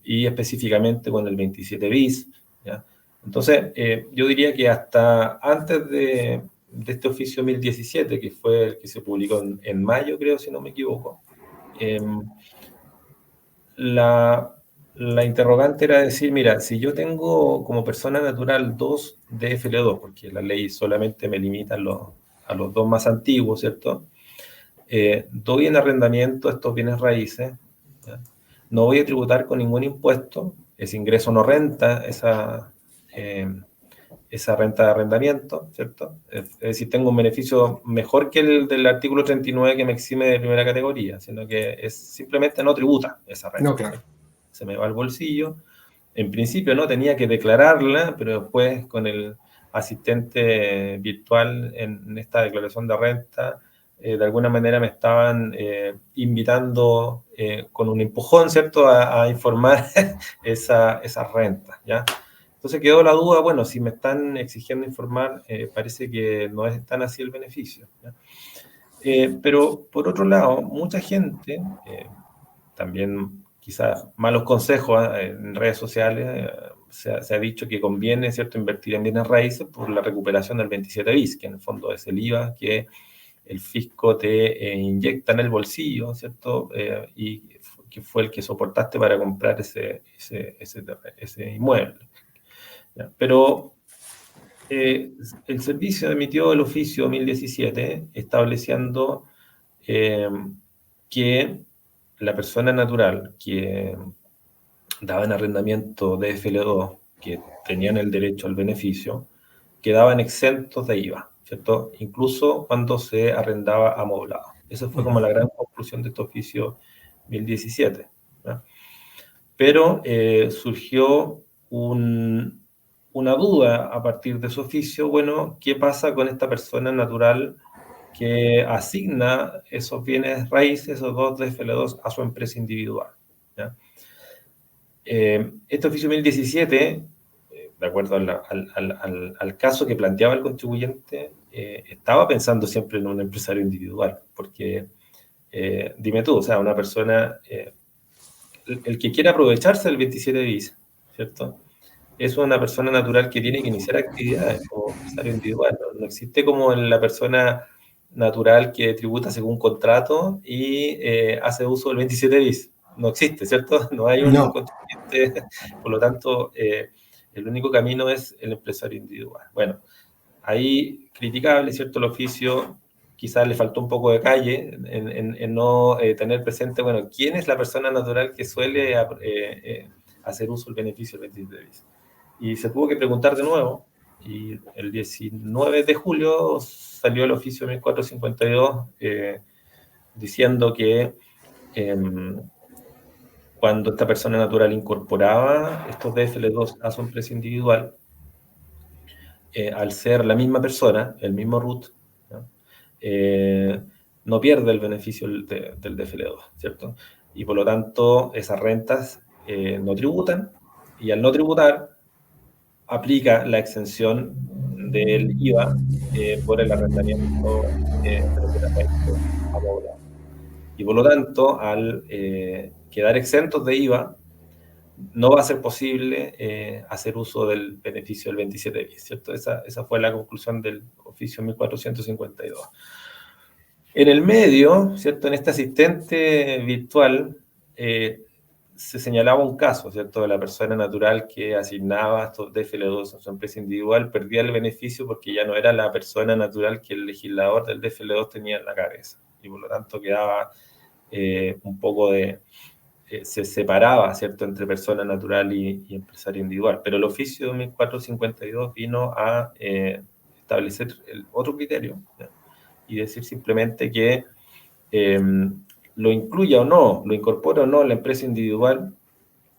Speaker 1: y específicamente con el 27 bis, ¿ya? Entonces, yo diría que hasta antes de este oficio 1017, que fue el que se publicó en mayo, creo, si no me equivoco, la interrogante era decir, mira, si yo tengo como persona natural 2 DFL2, porque la ley solamente me limita a los dos más antiguos, ¿cierto? Doy en arrendamiento estos bienes raíces, ¿ya? No voy a tributar con ningún impuesto, ese ingreso no renta esa renta de arrendamiento, ¿cierto? Es decir, tengo un beneficio mejor que el del artículo 39 que me exime de primera categoría, sino que es simplemente no tributa esa renta.
Speaker 2: No, claro.
Speaker 1: Se me va al bolsillo. En principio no tenía que declararla, pero después con el asistente virtual en esta declaración de renta, de alguna manera me estaban invitando con un empujón, ¿cierto?, a informar esa renta, ¿ya? Entonces quedó la duda, bueno, si me están exigiendo informar, parece que no es tan así el beneficio, ¿ya? Pero por otro lado, mucha gente, también quizás malos consejos en redes sociales, se ha dicho que conviene, ¿cierto?, invertir en bienes raíces por la recuperación del 27 bis, que en el fondo es el IVA que el fisco te inyecta en el bolsillo, ¿cierto? Y que fue el que soportaste para comprar ese inmueble, ¿ya? Pero el servicio emitió el oficio 2017 estableciendo que la persona natural que daba en arrendamiento de FL2, que tenían el derecho al beneficio, quedaban exentos de IVA, ¿cierto? Incluso cuando se arrendaba amoblado. Esa fue como la gran conclusión de este oficio 2017, ¿no? Pero surgió una duda a partir de ese oficio, bueno, ¿qué pasa con esta persona natural que asigna esos bienes raíces, esos dos de FL2, a su empresa individual, ¿ya? Este oficio 2017, de acuerdo al caso que planteaba el contribuyente, estaba pensando siempre en un empresario individual, porque dime tú, o sea, una persona, el que quiera aprovecharse del 27 bis, ¿cierto? Es una persona natural que tiene que iniciar actividades como empresario individual. No existe como en la persona natural que tributa según contrato y hace uso del 27 bis. No existe, ¿cierto? No hay un
Speaker 2: No.
Speaker 1: contribuyente, por lo tanto, el único camino es el empresario individual. Bueno, ahí criticable, ¿cierto? El oficio quizás le faltó un poco de calle en no tener presente, bueno, quién es la persona natural que suele hacer uso del beneficio del 27 bis. Y se tuvo que preguntar de nuevo, y el 19 de julio salió el oficio 1452 diciendo que cuando esta persona natural incorporaba estos DFL2 a su empresa individual, al ser la misma persona, el mismo root, ¿no? No pierde el beneficio del DFL2, ¿cierto? Y por lo tanto, esas rentas no tributan, y al no tributar, aplica la exención del IVA por el arrendamiento de los bienes raíces amoblados. Y por lo tanto, al quedar exentos de IVA, no va a ser posible hacer uso del beneficio del 27 bis, ¿cierto? Esa fue la conclusión del oficio 1452. En el medio, ¿cierto? En este asistente virtual se señalaba un caso, ¿cierto? De la persona natural que asignaba estos DFL2 a su empresa individual, perdía el beneficio porque ya no era la persona natural que el legislador del DFL2 tenía en la cabeza. Y por lo tanto quedaba un poco de... se separaba, ¿cierto?, entre persona natural y empresario individual. Pero el oficio 1452 vino a establecer el otro criterio, ¿ya? Y decir simplemente que lo incluya o no, lo incorpora o no la empresa individual,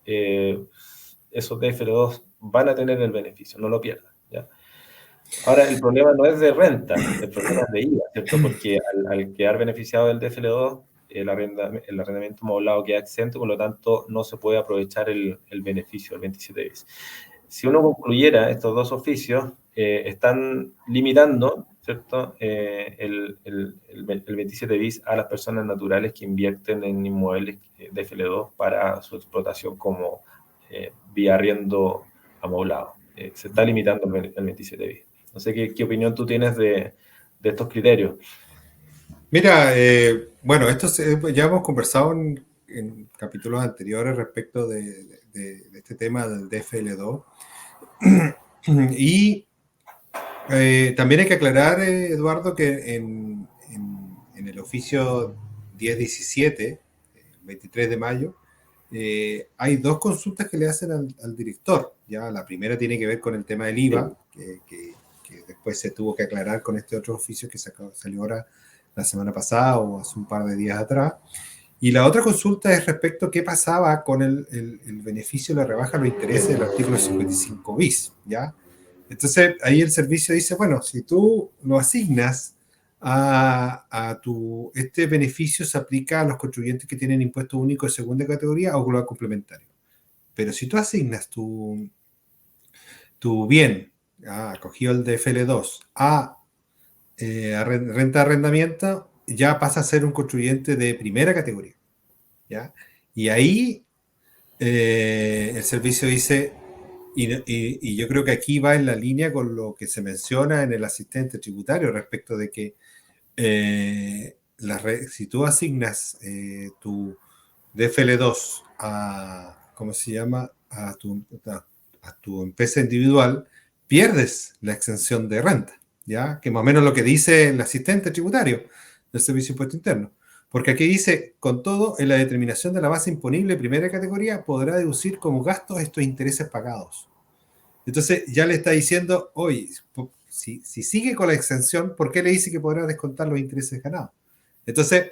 Speaker 1: esos DFL2 van a tener el beneficio, no lo pierdan, ¿ya? Ahora, el problema no es de renta, el problema es de IVA, ¿cierto? Porque al quedar beneficiado del DFL2, el arrendamiento amoblado queda exento, por lo tanto, no se puede aprovechar el beneficio del 27 bis. Si uno concluyera estos dos oficios, están limitando, ¿cierto?, el 27 bis a las personas naturales que invierten en inmuebles de FL2 para su explotación como vía arriendo amoblado. Se está limitando el 27 bis. No sé qué opinión tú tienes de estos criterios.
Speaker 2: Mira, bueno, ya hemos conversado en capítulos anteriores respecto de este tema del DFL2. Y también hay que aclarar, Eduardo, que en el oficio 1017, 23 de mayo, hay dos consultas que le hacen al director. Ya la primera tiene que ver con el tema del IVA, que después se tuvo que aclarar con este otro oficio que salió ahora la semana pasada o hace un par de días atrás. Y la otra consulta es respecto a qué pasaba con el beneficio de la rebaja de los intereses del artículo 55 bis, ¿ya? Entonces, ahí el servicio dice, bueno, si tú lo asignas este beneficio se aplica a los contribuyentes que tienen impuesto único de segunda categoría o global complementario. Pero si tú asignas tu bien, acogido el DFL2, renta de arrendamiento, ya pasa a ser un contribuyente de primera categoría, ¿ya? Y ahí el servicio dice, y yo creo que aquí va en la línea con lo que se menciona en el asistente tributario respecto de que si tú asignas tu DFL2 ¿cómo se llama? A tu empresa individual, pierdes la exención de renta, ¿ya? Que más o menos lo que dice el asistente tributario del Servicio de Impuesto Interno. Porque aquí dice, con todo, en la determinación de la base imponible de primera categoría podrá deducir como gastos estos intereses pagados. Entonces ya le está diciendo, oye, si sigue con la exención, ¿por qué le dice que podrá descontar los intereses ganados? Entonces,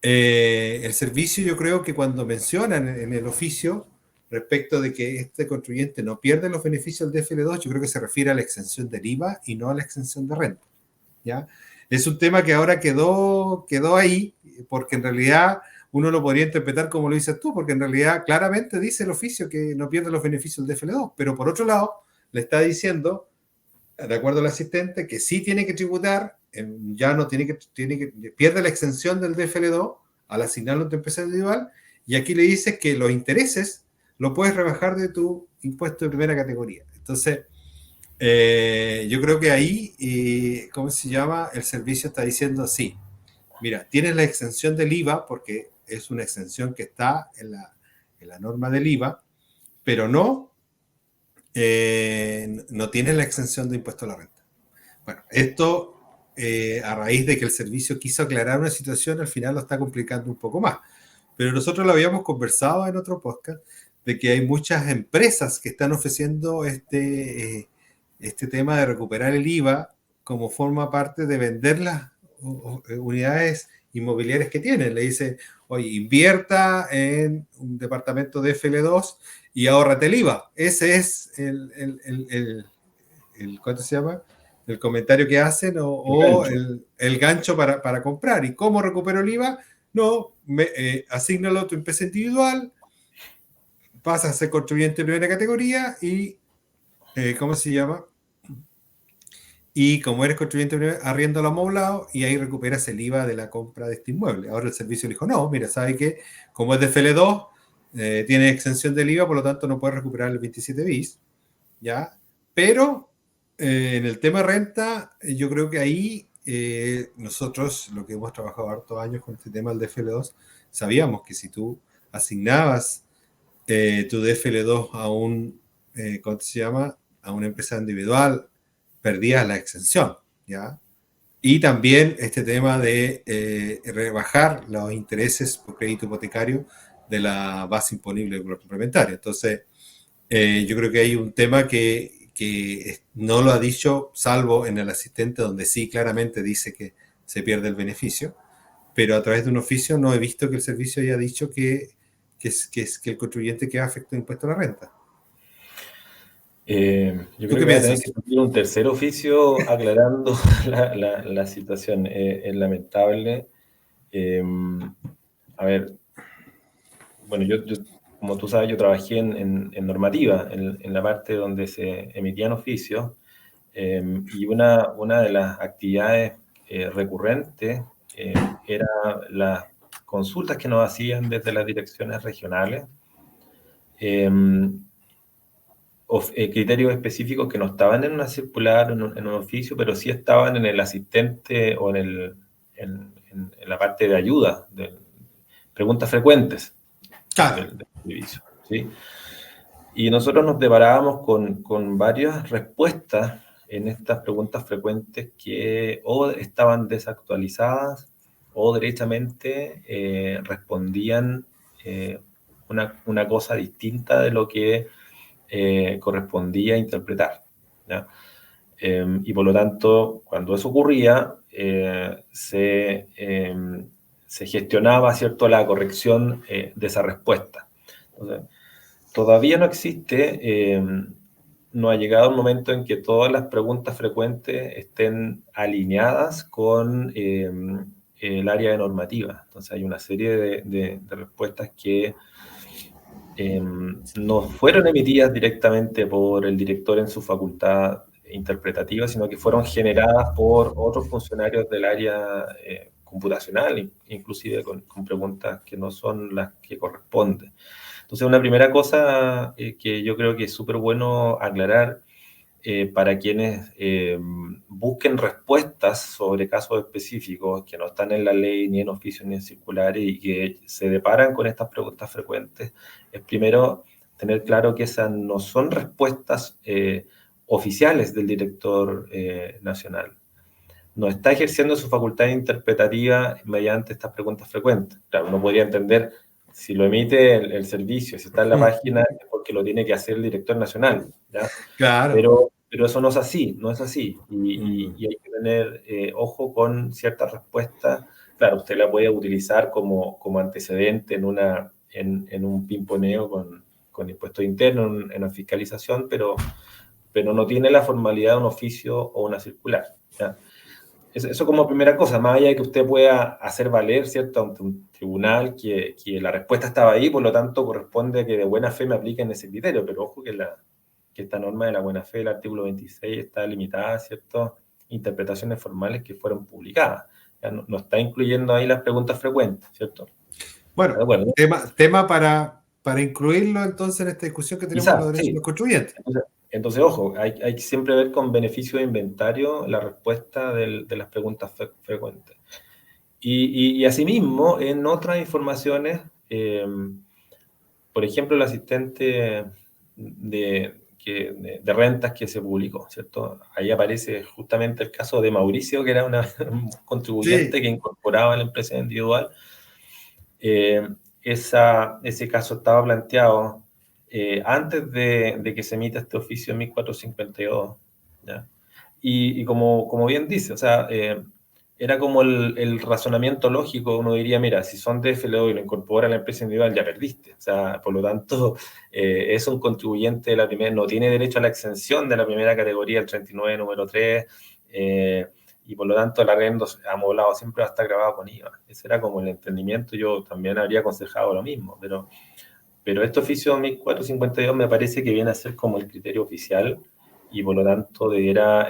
Speaker 2: el servicio yo creo que cuando mencionan en el oficio respecto de que este contribuyente no pierde los beneficios del DFL2, yo creo que se refiere a la exención del IVA y no a la exención de renta, ¿ya? Es un tema que ahora quedó ahí, porque en realidad uno lo podría interpretar como lo dices tú, porque en realidad claramente dice el oficio que no pierde los beneficios del DFL2, pero por otro lado le está diciendo, de acuerdo al asistente, que sí tiene que tributar, ya no pierde la exención del DFL2 al asignarlo a tu empresa individual, y aquí le dices que los intereses lo puedes rebajar de tu impuesto de primera categoría. Entonces, yo creo que ahí, ¿cómo se llama? El servicio está diciendo, sí, mira, tienes la exención del IVA, porque es una exención que está en la norma del IVA, pero no tienes la exención de impuesto a la renta. Bueno, esto a raíz de que el servicio quiso aclarar una situación, al final lo está complicando un poco más. Pero nosotros lo habíamos conversado en otro podcast, de que hay muchas empresas que están ofreciendo este tema de recuperar el IVA como forma parte de vender las unidades inmobiliarias que tienen. Le dice, oye, invierta en un departamento de FL2 y ahórrate el IVA. Ese es ¿cuánto se llama? El comentario que hacen o el gancho para comprar. ¿Y cómo recupero el IVA? No, asígnalo a tu empresa individual, pasas a ser contribuyente de primera categoría y, ¿cómo se llama? Y como eres contribuyente de primera, arriéndalo amoblado y ahí recuperas el IVA de la compra de este inmueble. Ahora el servicio le dijo, no, mira, sabe que como es de FL2, tiene exención del IVA, por lo tanto no puede recuperar el 27 bis, ¿ya? Pero en el tema renta, yo creo que ahí nosotros, lo que hemos trabajado hartos años con este tema del DFL2, sabíamos que si tú asignabas tu DFL2 a ¿cómo se llama? A una empresa individual, perdías la exención, ¿ya? Y también este tema de rebajar los intereses por crédito hipotecario de la base imponible complementaria. Entonces, yo creo que hay un tema que no lo ha dicho, salvo en el asistente, donde sí claramente dice que se pierde el beneficio, pero a través de un oficio no he visto que el servicio haya dicho que el contribuyente queda afecto de impuesto a la renta.
Speaker 1: Yo
Speaker 2: ¿Tú
Speaker 1: creo
Speaker 2: qué
Speaker 1: que va a tener
Speaker 2: piensas?
Speaker 1: que salir un tercer oficio aclarando la situación. Es lamentable. A ver, bueno, como tú sabes, yo trabajé en normativa, en la parte donde se emitían oficios, y una de las actividades recurrentes era las consultas que nos hacían desde las direcciones regionales, criterios específicos que no estaban en una circular, en un oficio, pero sí estaban en el asistente o en la parte de ayuda, de preguntas frecuentes
Speaker 2: Claro,
Speaker 1: del servicio, ¿sí? Y nosotros nos deparábamos con varias respuestas en estas preguntas frecuentes que o estaban desactualizadas o derechamente respondían una cosa distinta de lo que correspondía interpretar, ¿ya? Y por lo tanto, cuando eso ocurría, se gestionaba, ¿cierto?, la corrección de esa respuesta. Entonces, todavía no existe, no ha llegado el momento en que todas las preguntas frecuentes estén alineadas con el área de normativa. Entonces hay una serie de respuestas que no fueron emitidas directamente por el director en su facultad interpretativa, sino que fueron generadas por otros funcionarios del área computacional, inclusive con preguntas que no son las que corresponden. Entonces, una primera cosa que yo creo que es súper bueno aclarar para quienes busquen respuestas sobre casos específicos que no están en la ley, ni en oficios, ni en circulares, y que se deparan con estas preguntas frecuentes, es primero tener claro que esas no son respuestas oficiales del director nacional. No está ejerciendo su facultad interpretativa mediante estas preguntas frecuentes. Claro, uno podría entender, si lo emite el servicio, si está en la página, es porque lo tiene que hacer el director nacional, ¿ya?
Speaker 2: Claro.
Speaker 1: Pero eso no es así, no es así. Y hay que tener ojo con ciertas respuestas. Claro, usted la puede utilizar como antecedente en un pimponeo con impuestos internos, en una fiscalización, pero no tiene la formalidad de un oficio o una circular, ¿ya? Eso como primera cosa, más allá de que usted pueda hacer valer, ¿cierto?, ante un tribunal que la respuesta estaba ahí, por lo tanto corresponde que de buena fe me apliquen ese criterio, pero ojo que esta norma de la buena fe, el artículo 26, está limitada a ciertas interpretaciones formales que fueron publicadas. Ya no está incluyendo ahí las preguntas frecuentes, ¿cierto?
Speaker 2: Bueno,
Speaker 1: Bueno,
Speaker 2: tema para incluirlo entonces en esta discusión que tenemos de los
Speaker 1: quizás,
Speaker 2: derechos de
Speaker 1: sí.
Speaker 2: los contribuyentes.
Speaker 1: Entonces, ojo, hay que siempre ver con beneficio de inventario la respuesta de las preguntas frecuentes. Y asimismo, en otras informaciones, por ejemplo, el asistente de rentas que se publicó, ¿cierto? Ahí aparece justamente el caso de Mauricio, que era un contribuyente
Speaker 2: Sí.
Speaker 1: que incorporaba a la empresa individual. Ese caso estaba planteado antes de que se emita este oficio en 1452, ¿ya? Y como bien dice, o sea, era como el razonamiento lógico. Uno diría, mira, si son DFLO y lo incorpora a la empresa individual, ya perdiste. O sea, por lo tanto, es un contribuyente de la primera, no tiene derecho a la exención de la primera categoría, el 39, número 3, y por lo tanto el arrendo amoblado siempre va a estar grabado con IVA. Ese era como el entendimiento. Yo también habría aconsejado lo mismo, pero este oficio 1452 me parece que viene a ser como el criterio oficial, y por lo tanto debiera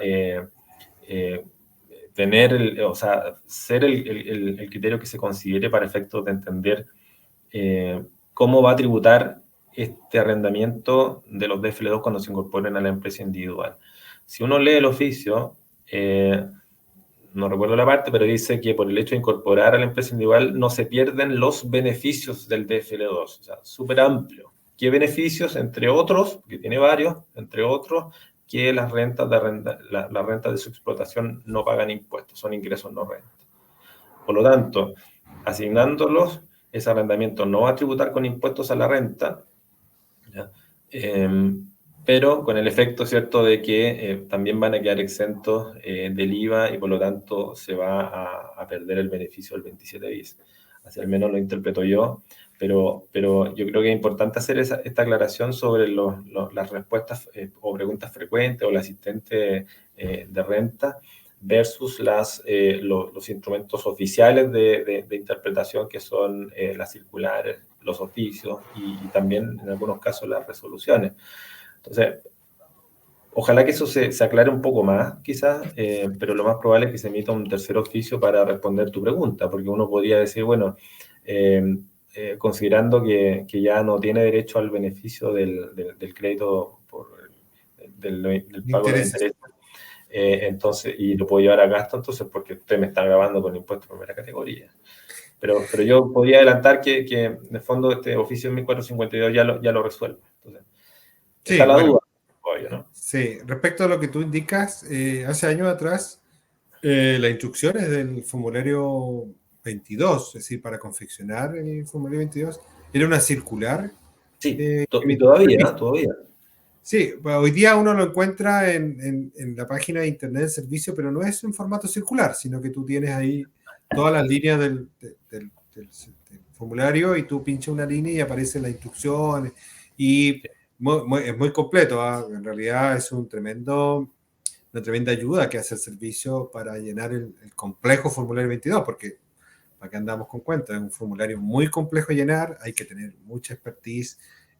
Speaker 1: tener, o sea, ser el criterio que se considere para efectos de entender cómo va a tributar este arrendamiento de los DFL2 cuando se incorporen a la empresa individual. Si uno lee el oficio, no recuerdo la parte, pero dice que por el hecho de incorporar a la empresa individual no se pierden los beneficios del DFL2, o sea, súper amplio. ¿Qué beneficios? Entre otros, que tiene varios, entre otros, que las rentas de su explotación no pagan impuestos, son ingresos no rentas. Por lo tanto, asignándolos, ese arrendamiento no va a tributar con impuestos a la renta, ¿ya? Pero con el efecto, ¿cierto?, de que también van a quedar exentos del IVA, y por lo tanto se va a perder el beneficio del 27 bis. Así al menos lo interpreto yo, pero yo creo que es importante hacer esta aclaración sobre las respuestas o preguntas frecuentes o el asistente de renta versus los instrumentos oficiales de interpretación, que son las circulares, los oficios y también en algunos casos las resoluciones. Entonces, ojalá que eso se aclare un poco más, quizás, pero lo más probable es que se emita un tercer oficio para responder tu pregunta, porque uno podría decir, bueno, considerando que ya no tiene derecho al beneficio del crédito del pago de
Speaker 2: Intereses.
Speaker 1: interés, entonces, y lo puedo llevar a gasto, entonces, porque usted me está grabando con impuesto de primera categoría. Pero yo podría adelantar que en el fondo este oficio 1452 ya lo resuelve. Entonces, está
Speaker 2: Sí,
Speaker 1: la
Speaker 2: bueno.
Speaker 1: duda, obvio, ¿no?
Speaker 2: Sí, respecto a lo que tú indicas, hace años atrás, las instrucciones del formulario 22, es decir, para confeccionar el formulario 22, era una circular.
Speaker 1: Sí,
Speaker 2: Que
Speaker 1: y
Speaker 2: emitía el
Speaker 1: todavía,
Speaker 2: servicio.
Speaker 1: todavía.
Speaker 2: Sí, pues, hoy día uno lo encuentra en la página de internet del servicio, pero no es en formato circular, sino que tú tienes ahí todas las líneas del formulario, y tú pinchas una línea y aparecen las instrucciones, y es muy completo, ¿ah? En realidad es una tremenda ayuda que hace el servicio para llenar el complejo formulario 22, porque para qué andamos con cuentas, es un formulario muy complejo de llenar, hay que tener mucha expertise,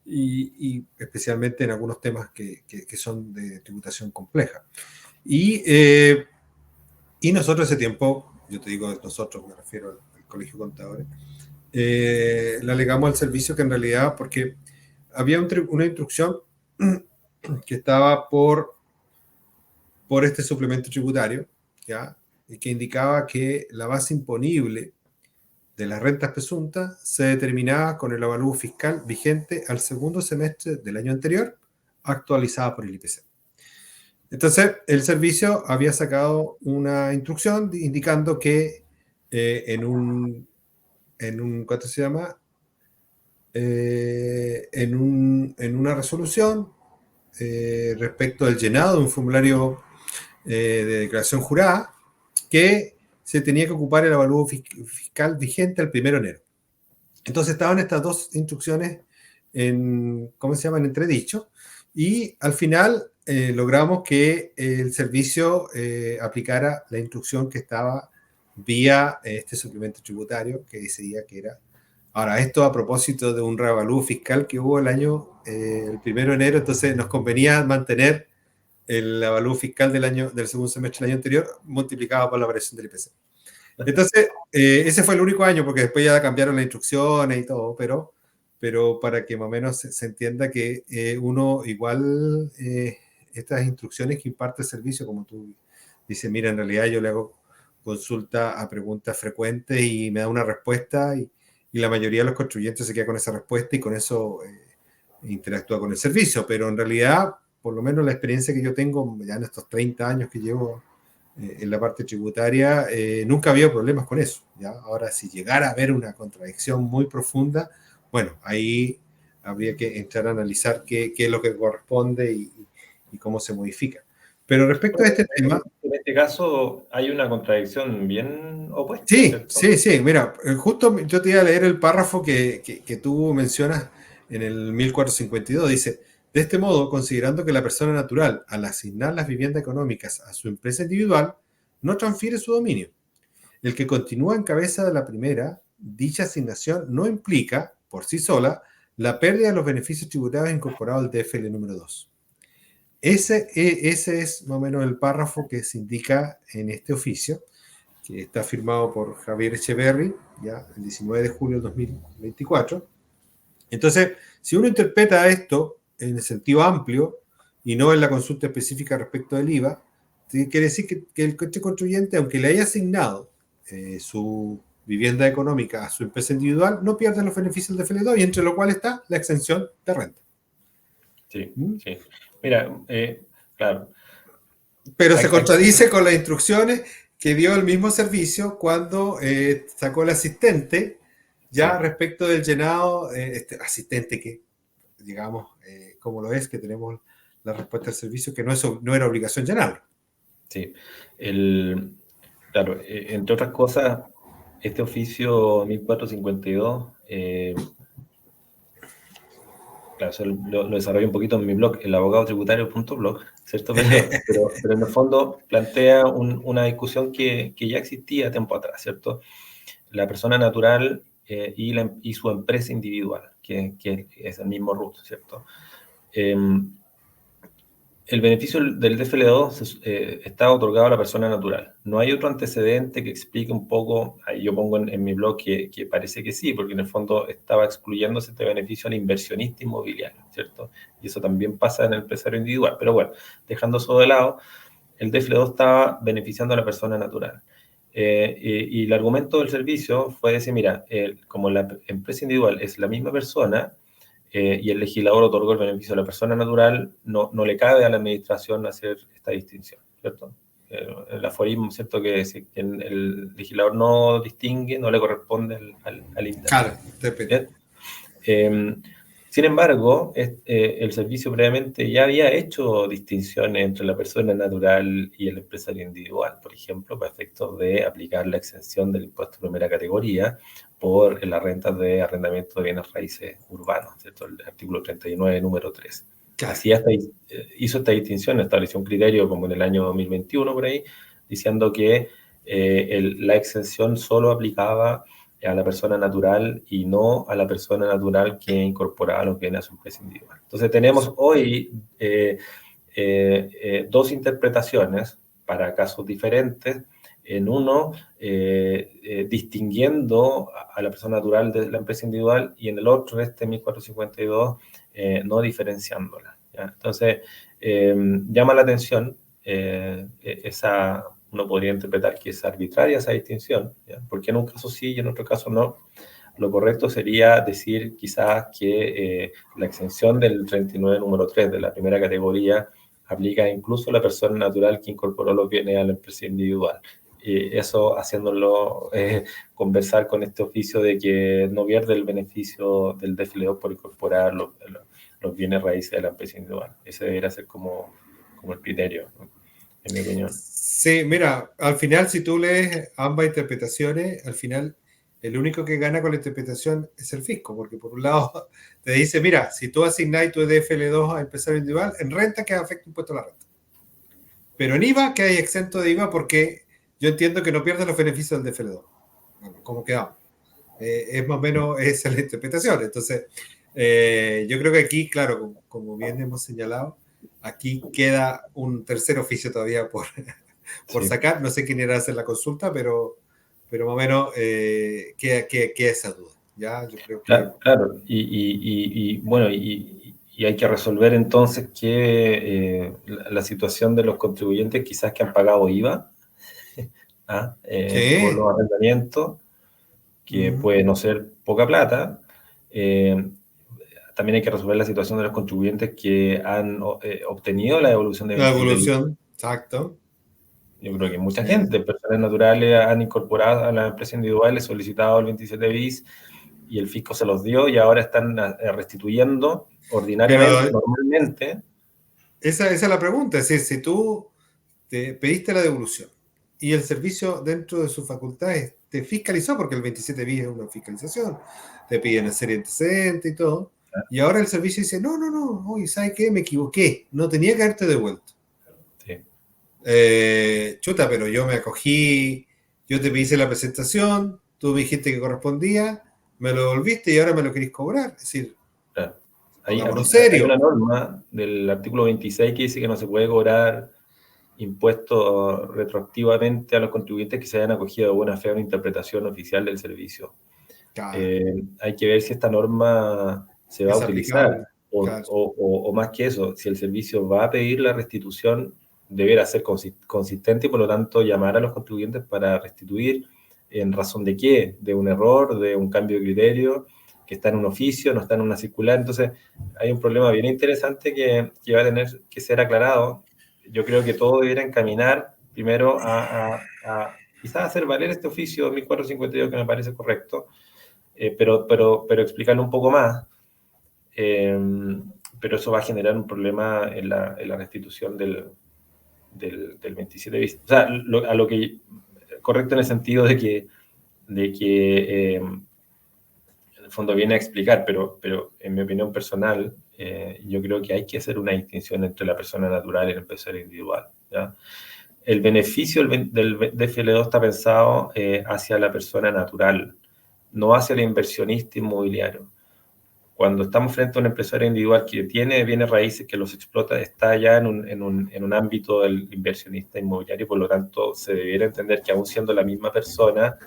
Speaker 2: y especialmente en algunos temas que son de tributación compleja. Y nosotros ese tiempo, yo te digo nosotros, me refiero al Colegio de Contadores, le alegamos al servicio que en realidad, porque había una instrucción que estaba por este suplemento tributario, ¿ya? Y que indicaba que la base imponible de las rentas presuntas se determinaba con el avalúo fiscal vigente al segundo semestre del año anterior, actualizada por el IPC. Entonces, el servicio había sacado una instrucción indicando que ¿cuánto se llama? En una resolución respecto del llenado de un formulario de declaración jurada, que se tenía que ocupar el avalúo fiscal vigente al 1 de enero. Entonces estaban estas dos instrucciones en entredicho, y al final logramos que el servicio aplicara la instrucción que estaba vía este suplemento tributario que decía que era. Ahora, esto a propósito de un reavalúo fiscal que hubo el 1 de enero, entonces nos convenía mantener el avalúo fiscal del segundo semestre del año anterior multiplicado por la variación del IPC. Entonces, ese fue el único año, porque después ya cambiaron las instrucciones y todo, pero para que más o menos se entienda que uno igual, estas instrucciones que imparte el servicio, como tú dices, mira, en realidad yo le hago consulta a preguntas frecuentes y me da una respuesta, y la mayoría de los contribuyentes se queda con esa respuesta y con eso interactúa con el servicio, pero en realidad, por lo menos la experiencia que yo tengo ya en estos 30 años que llevo en la parte tributaria, nunca había problemas con eso, ¿ya? Ahora, si llegara a haber una contradicción muy profunda, bueno, ahí habría que entrar a analizar qué es lo que corresponde y cómo se modifica. Pero respecto a este tema...
Speaker 1: En este caso hay una contradicción bien opuesta,
Speaker 2: Sí,
Speaker 1: ¿cierto?
Speaker 2: sí. Mira, justo yo te iba a leer el párrafo que tú mencionas en el 1452. Dice: de este modo, considerando que la persona natural, al asignar las viviendas económicas a su empresa individual, no transfiere su dominio. El que continúa en cabeza de la primera, dicha asignación no implica, por sí sola, la pérdida de los beneficios tributarios incorporados al DFL número 2. Ese es más o menos el párrafo que se indica en este oficio, que está firmado por Javier Echeverry, ya el 19 de julio de 2024. Entonces, si uno interpreta esto en el sentido amplio y no en la consulta específica respecto del IVA, quiere decir que este contribuyente, aunque le haya asignado su vivienda económica a su empresa individual, no pierde los beneficios del DFL2, y entre lo cual está la exención de renta.
Speaker 1: Sí, sí. Mira, claro.
Speaker 2: Pero se contradice con las instrucciones que dio el mismo servicio cuando sacó el asistente, ya sí, respecto del llenado, este asistente que, digamos, como lo es, que tenemos la respuesta del servicio, que no era obligación llenarlo.
Speaker 1: Sí, claro, entre otras cosas, este oficio 1452, claro, eso lo desarrollo un poquito en mi blog, elabogadotributario.blog, ¿cierto? Pero en el fondo plantea una discusión que ya existía tiempo atrás, ¿cierto? La persona natural y su empresa individual, que es el mismo root, ¿cierto? El beneficio del DFL2 está otorgado a la persona natural. No hay otro antecedente que explique un poco, ahí yo pongo en mi blog que parece que sí, porque en el fondo estaba excluyéndose este beneficio al inversionista inmobiliario, ¿cierto? Y eso también pasa en el empresario individual. Pero bueno, dejando eso de lado, el DFL2 estaba beneficiando a la persona natural. Y el argumento del servicio fue decir, mira, como la empresa individual es la misma persona, y el legislador otorgó el beneficio a la persona natural, no le cabe a la administración hacer esta distinción, ¿cierto? El aforismo, ¿cierto? Que si el legislador no distingue, no le corresponde al interno.
Speaker 2: Claro, depende.
Speaker 1: Sin embargo, el servicio previamente ya había hecho distinciones entre la persona natural y el empresario individual, por ejemplo, para efectos de aplicar la exención del impuesto de primera categoría por las rentas de arrendamiento de bienes raíces urbanos, ¿cierto? El artículo 39, número 3. Claro. Así hizo esta distinción, estableció un criterio como en el año 2021 por ahí, diciendo que la exención solo aplicaba a la persona natural y no a la persona natural que incorporaba los bienes a su empresa individual. Entonces tenemos hoy dos interpretaciones para casos diferentes. En uno, distinguiendo a la persona natural de la empresa individual, y en el otro, este 1452, no diferenciándola, ¿ya? Entonces, llama la atención, uno podría interpretar que es arbitraria esa distinción, ¿ya? Porque en un caso sí y en otro caso no. Lo correcto sería decir quizás que la exención del 39 número 3 de la primera categoría aplica incluso a la persona natural que incorporó los bienes a la empresa individual. Y eso haciéndolo conversar con este oficio de que no pierde el beneficio del DFL2 por incorporar los bienes raíces de la empresa individual. Ese debería ser como el criterio, ¿no? En mi opinión.
Speaker 2: Sí, mira, al final si tú lees ambas interpretaciones, al final el único que gana con la interpretación es el fisco, porque por un lado te dice, mira, si tú asignás tu DFL2 a empresario individual, en renta queda afecto impuesto a la renta. Pero en IVA queda exento de IVA porque yo entiendo que no pierdes los beneficios del DFL2. Bueno, ¿cómo quedamos? Es más o menos esa es la interpretación. Entonces, yo creo que aquí, claro, como bien hemos señalado, aquí queda un tercer oficio todavía por
Speaker 1: Sí.
Speaker 2: sacar. No sé quién irá a hacer la consulta, pero más o menos queda esa duda. ¿Ya? Yo creo que...
Speaker 1: Claro. Bueno, y hay que resolver entonces que la situación de los contribuyentes quizás que han pagado IVA por
Speaker 2: Sí.
Speaker 1: los arrendamientos, que puede no ser poca plata. También hay que resolver la situación de los contribuyentes que han obtenido la devolución de
Speaker 2: La
Speaker 1: 27 bis.
Speaker 2: evolución, exacto.
Speaker 1: Yo creo que mucha
Speaker 2: Sí.
Speaker 1: gente, personas naturales, han incorporado a las empresas individuales, solicitado el 27 bis y el fisco se los dio y ahora están restituyendo ordinariamente,
Speaker 2: Pero
Speaker 1: normalmente.
Speaker 2: esa es la pregunta. Es decir, si tú te pediste la devolución y el servicio dentro de sus facultades te fiscalizó, porque el 27 bis es una fiscalización, te piden hacer serie de antecedentes y todo, y ahora el servicio dice, no, oye, ¿sabes qué? Me equivoqué, no tenía que haberte devuelto.
Speaker 1: Sí.
Speaker 2: Chuta, pero yo me acogí, yo te hice la presentación, tú me dijiste que correspondía, me lo devolviste y ahora me lo querés cobrar. Es decir,
Speaker 1: Claro.
Speaker 2: pongámonos
Speaker 1: Hay una
Speaker 2: serio.
Speaker 1: norma del artículo 26 que dice que no se puede cobrar impuestos retroactivamente a los contribuyentes que se hayan acogido de buena fe a una interpretación oficial del servicio.
Speaker 2: Claro,
Speaker 1: Hay que ver si esta norma se va a
Speaker 2: es
Speaker 1: utilizar
Speaker 2: aplicable. Claro.
Speaker 1: o más que eso, si el servicio va a pedir la restitución, deberá ser consistente y por lo tanto llamar a los contribuyentes para restituir en razón de qué, de un error, de un cambio de criterio, que está en un oficio, no está en una circular. Entonces hay un problema bien interesante que va a tener que ser aclarado. Yo creo que todo debería encaminar primero a quizás hacer valer este oficio 1452 que me parece correcto, pero explicarlo un poco más. Pero eso va a generar un problema en la restitución del 27 bis. O sea, a lo que correcto en el sentido de que en el fondo viene a explicar, pero en mi opinión personal, yo creo que hay que hacer una distinción entre la persona natural y el empresario individual, ¿ya? El beneficio del DFL2 está pensado hacia la persona natural, no hacia el inversionista inmobiliario. Cuando estamos frente a un empresario individual que tiene bienes raíces, que los explota, está ya en un ámbito del inversionista inmobiliario, por lo tanto se debiera entender que aún siendo la misma persona,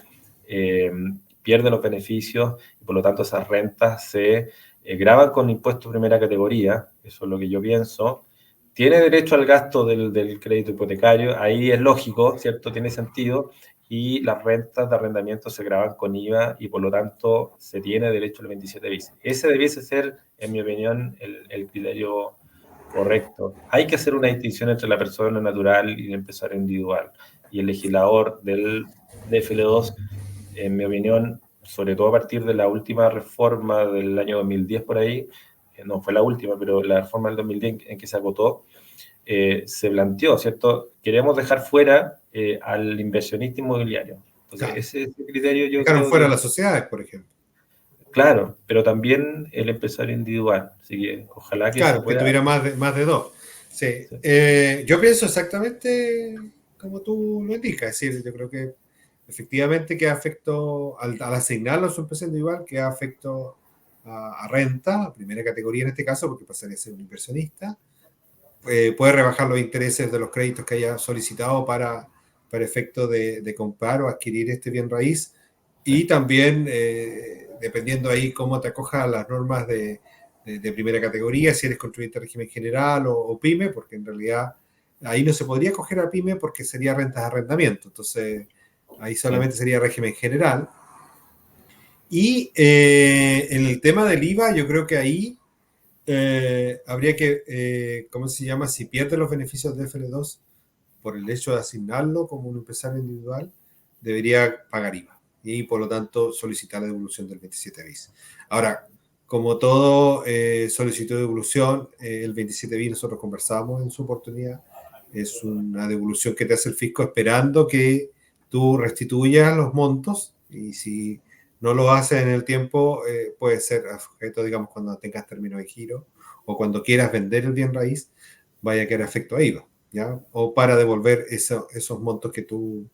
Speaker 1: pierde los beneficios y por lo tanto esas rentas se graban con impuestos de primera categoría, eso es lo que yo pienso. Tiene derecho al gasto del crédito hipotecario, ahí es lógico, ¿cierto? Tiene sentido, y las rentas de arrendamiento se graban con IVA y por lo tanto se tiene derecho al 27 bis. Ese debiese ser, en mi opinión, el criterio correcto. Hay que hacer una distinción entre la persona natural y el empresario individual. Y el legislador del DFL2, en mi opinión, sobre todo a partir de la última reforma del año 2010 por ahí, no fue la última, pero la reforma del 2010 en que se agotó, se planteó, ¿cierto? Queremos dejar fuera al inversionista inmobiliario. Entonces,
Speaker 2: Claro.
Speaker 1: ese criterio yo
Speaker 2: Dejaron
Speaker 1: creo
Speaker 2: fuera
Speaker 1: que,
Speaker 2: las sociedades, por ejemplo.
Speaker 1: claro, pero también el empresario individual. Así que ojalá que se
Speaker 2: Claro, que
Speaker 1: pueda.
Speaker 2: tuviera más de dos. Sí.
Speaker 1: Sí.
Speaker 2: Yo pienso exactamente como tú lo indicas. Es decir, yo creo que efectivamente queda afecto, al asignarlo a su empresa individual, queda afecto a renta, a primera categoría en este caso, porque pasaría a ser un inversionista. Puede rebajar los intereses de los créditos que haya solicitado para efecto de comprar o adquirir este bien raíz. Y también, dependiendo ahí cómo te acojas a las normas de primera categoría, si eres contribuyente de régimen general o pyme, porque en realidad ahí no se podría coger a pyme porque sería rentas de arrendamiento. Entonces, ahí solamente sería régimen general. Y en el tema del IVA, yo creo que ahí habría que, ¿cómo se llama? Si pierde los beneficios de FL2 por el hecho de asignarlo como un empresario individual, debería pagar IVA y por lo tanto solicitar la devolución del 27 bis. Ahora, como todo solicitud de devolución, el 27 bis nosotros conversamos en su oportunidad, es una devolución que te hace el fisco esperando que tú restituyas los montos y si no lo haces en el tiempo, puede ser objeto, digamos, cuando tengas término de giro o cuando quieras vender el bien raíz, vaya a quedar afecto a IVA, ¿ya? O para devolver esos montos que tú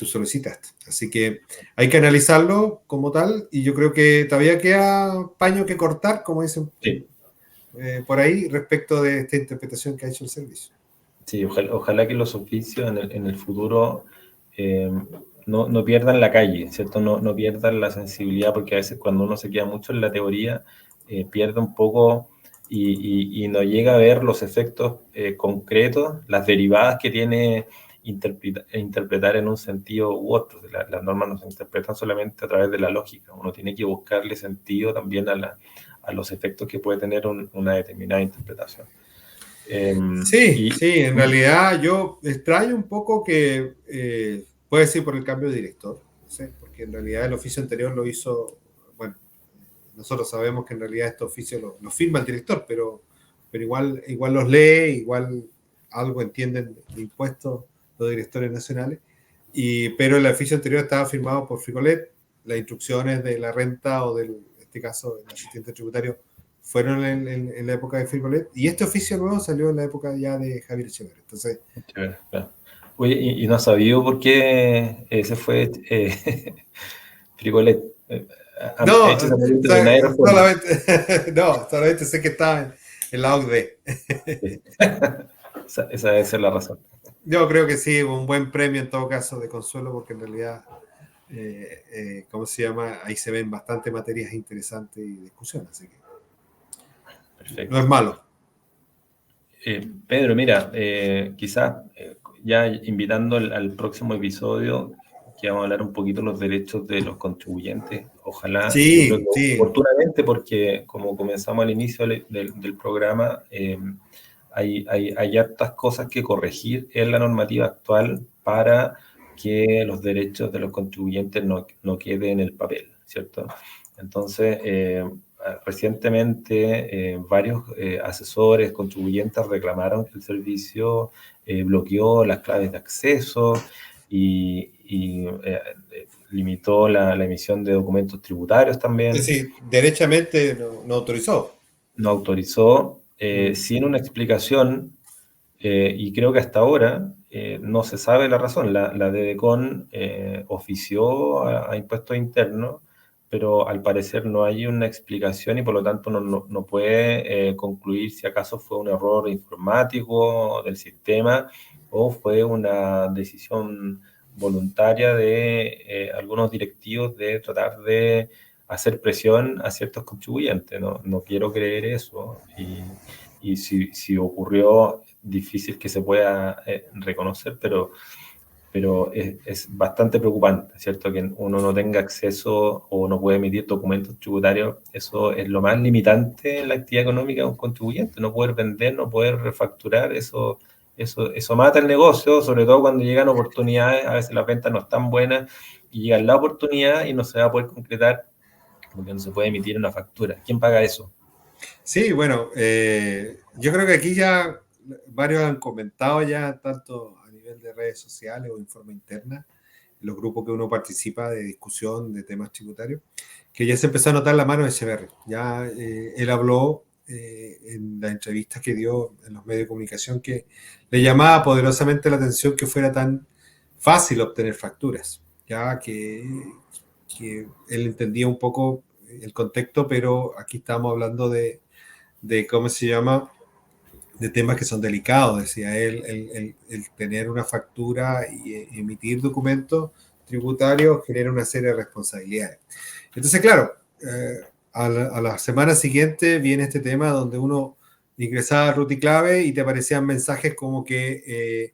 Speaker 2: solicitaste. Así que hay que analizarlo como tal y yo creo que todavía queda paño que cortar, como dicen
Speaker 1: Sí,
Speaker 2: por ahí, respecto de esta interpretación que ha hecho el servicio.
Speaker 1: sí, ojalá que los oficios en el futuro eh, no pierdan la calle, ¿cierto? No pierdan la sensibilidad, porque a veces cuando uno se queda mucho en la teoría, pierde un poco y no llega a ver los efectos concretos, las derivadas que tiene interpretar en un sentido u otro. Las normas no se interpretan solamente a través de la lógica, uno tiene que buscarle sentido también a los efectos que puede tener una determinada interpretación.
Speaker 2: Sí,
Speaker 1: Y
Speaker 2: sí, en realidad yo extraño un poco que puede ser por el cambio de director, no sé, porque en realidad el oficio anterior lo hizo, bueno, nosotros sabemos que en realidad este oficio lo firma el director, pero igual los lee, igual algo entienden de impuestos los directores nacionales, pero el oficio anterior estaba firmado por Frigolet, las instrucciones de la renta o del, en este caso, el asistente tributario fueron en la época de Frigolet, y este oficio nuevo salió en la época ya de Javier Echeverría. Entonces,
Speaker 1: claro. Oye, y no has sabido por qué se fue Frigolet. Han
Speaker 2: no,
Speaker 1: hecho esa pregunta, pero nadie responde.
Speaker 2: solamente, no, solamente sé que estaba en la OCDE.
Speaker 1: Sí. Esa debe ser la razón.
Speaker 2: Yo creo que sí, un buen premio en todo caso de consuelo, porque en realidad, ¿cómo se llama? Ahí se ven bastante materias interesantes y discusiones, así que no
Speaker 1: Perfecto.
Speaker 2: es malo.
Speaker 1: Pedro, mira, quizás ya invitando al próximo episodio, que vamos a hablar un poquito de los derechos de los contribuyentes. Ojalá, yo creo que
Speaker 2: Sí, sí,
Speaker 1: oportunamente, porque como comenzamos al inicio del programa, hay hartas cosas que corregir en la normativa actual para que los derechos de los contribuyentes no queden en el papel, ¿cierto? Entonces, recientemente varios asesores, contribuyentes reclamaron que el servicio bloqueó las claves de acceso y limitó la emisión de documentos tributarios
Speaker 2: es
Speaker 1: también,
Speaker 2: decir, derechamente no autorizó.
Speaker 1: no autorizó
Speaker 2: Mm.
Speaker 1: sin una explicación y creo que hasta ahora no se sabe la razón. La DDCON ofició a Impuestos Internos, pero al parecer no hay una explicación y por lo tanto no puede concluir si acaso fue un error informático del sistema o fue una decisión voluntaria de algunos directivos de tratar de hacer presión a ciertos contribuyentes. No quiero creer eso y si ocurrió, difícil que se pueda reconocer, pero es bastante preocupante, ¿cierto? Que uno no tenga acceso o no puede emitir documentos tributarios, eso es lo más limitante en la actividad económica de un contribuyente, no poder vender, no poder refacturar, eso mata el negocio, sobre todo cuando llegan oportunidades, a veces las ventas no están buenas y llega la oportunidad y no se va a poder concretar porque no se puede emitir una factura. ¿Quién paga eso?
Speaker 2: Sí, bueno, yo creo que aquí ya varios han comentado ya, tanto a nivel de redes sociales o en forma interna, en los grupos que uno participa de discusión de temas tributarios, que ya se empezó a notar la mano de Echeverri. Ya él habló en la entrevista que dio en los medios de comunicación que le llamaba poderosamente la atención que fuera tan fácil obtener facturas. ya que él entendía un poco el contexto, pero aquí estamos hablando de ¿cómo se llama? De temas que son delicados, decía él, el tener una factura y emitir documentos tributarios genera una serie de responsabilidades. Entonces, claro, a la semana siguiente viene este tema donde uno ingresaba a root y clave y te aparecían mensajes como que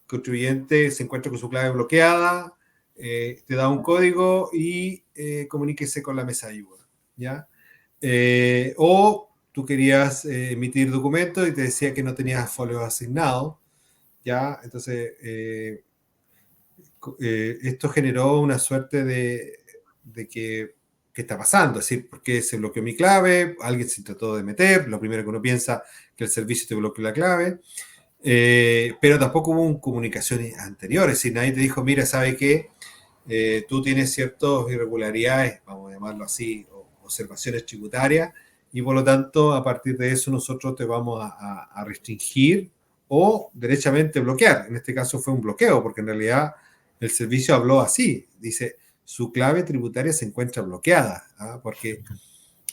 Speaker 2: contribuyente se encuentra con su clave bloqueada, te da un código y comuníquese con la mesa de ayuda, ¿ya? O tú querías emitir documentos y te decía que no tenías folios asignados, ¿ya? Entonces, esto generó una suerte de que, ¿qué está pasando? Es decir, ¿por qué se bloqueó mi clave? Alguien se trató de meter, lo primero que uno piensa que el servicio te bloqueó la clave, pero tampoco hubo comunicación anterior, es decir, nadie te dijo, mira, ¿sabe qué? Tú tienes ciertas irregularidades, vamos a llamarlo así, observaciones tributarias, y por lo tanto, a partir de eso nosotros te vamos a restringir o derechamente bloquear. En este caso fue un bloqueo, porque en realidad el servicio habló así, dice, su clave tributaria se encuentra bloqueada, ¿ah? Porque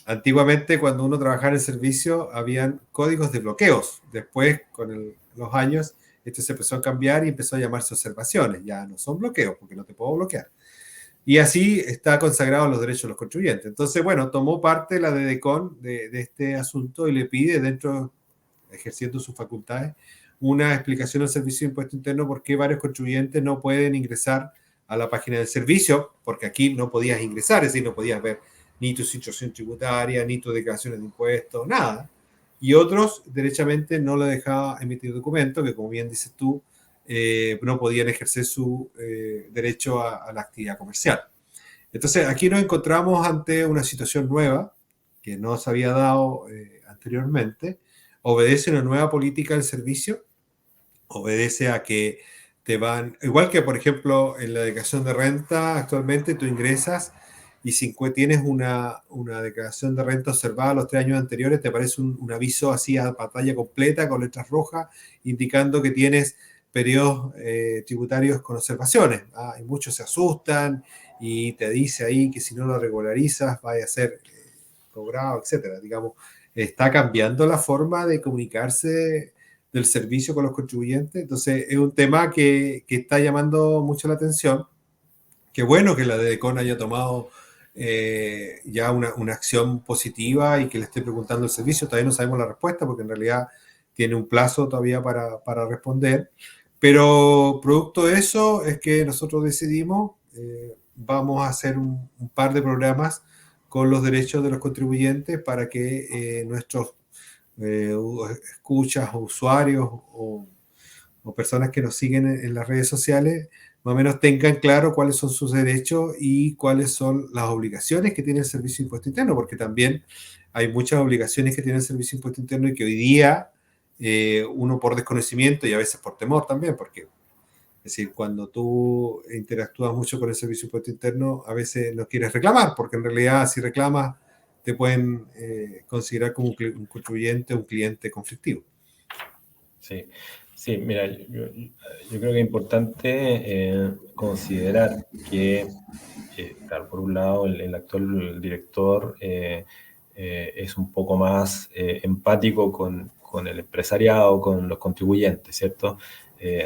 Speaker 2: antiguamente cuando uno trabajaba en el servicio habían códigos de bloqueos. Después, con los años, esto se empezó a cambiar y empezó a llamarse observaciones. Ya no son bloqueos porque no te puedo bloquear. Y así está consagrado los derechos de los contribuyentes. Entonces, bueno, tomó parte la DECON de este asunto y le pide, dentro, ejerciendo sus facultades, una explicación al Servicio de Impuesto Interno por qué varios contribuyentes no pueden ingresar a la página del servicio, porque aquí no podías ingresar, es decir, no podías ver ni tu situación tributaria, ni tus declaraciones de impuestos, nada. Y otros, derechamente, no le dejaba emitir documentos, que como bien dices tú, no podían ejercer su derecho a la actividad comercial. Entonces, aquí nos encontramos ante una situación nueva que no se había dado anteriormente. Obedece una nueva política del servicio, obedece a que te van, igual que por ejemplo en la declaración de renta, actualmente tú ingresas y si tienes una declaración de renta observada los 3 años anteriores, te aparece un aviso así a pantalla completa con letras rojas, indicando que tienes periodos tributarios con observaciones. ¿Ah? Y muchos se asustan y te dice ahí que si no lo regularizas vaya a ser cobrado, etcétera. Digamos, está cambiando la forma de comunicarse del servicio con los contribuyentes. Entonces, es un tema que está llamando mucho la atención. Qué bueno que la DECON haya tomado ya una acción positiva y que le esté preguntando el servicio. Todavía no sabemos la respuesta porque en realidad tiene un plazo todavía para responder. Pero producto de eso es que nosotros decidimos, vamos a hacer un par de programas con los derechos de los contribuyentes para que nuestros escuchas o usuarios o personas que nos siguen en las redes sociales más o menos tengan claro cuáles son sus derechos y cuáles son las obligaciones que tiene el Servicio de Impuesto Interno, porque también hay muchas obligaciones que tiene el Servicio de Impuesto Interno y que hoy día uno por desconocimiento y a veces por temor también, porque es decir, cuando tú interactúas mucho con el Servicio de Impuesto Interno, a veces no quieres reclamar, porque en realidad si reclamas te pueden considerar como un contribuyente o un cliente conflictivo.
Speaker 1: Sí, sí, mira, yo creo que es importante considerar que, claro, por un lado, el actual director es un poco más empático con el empresariado, con los contribuyentes, ¿cierto?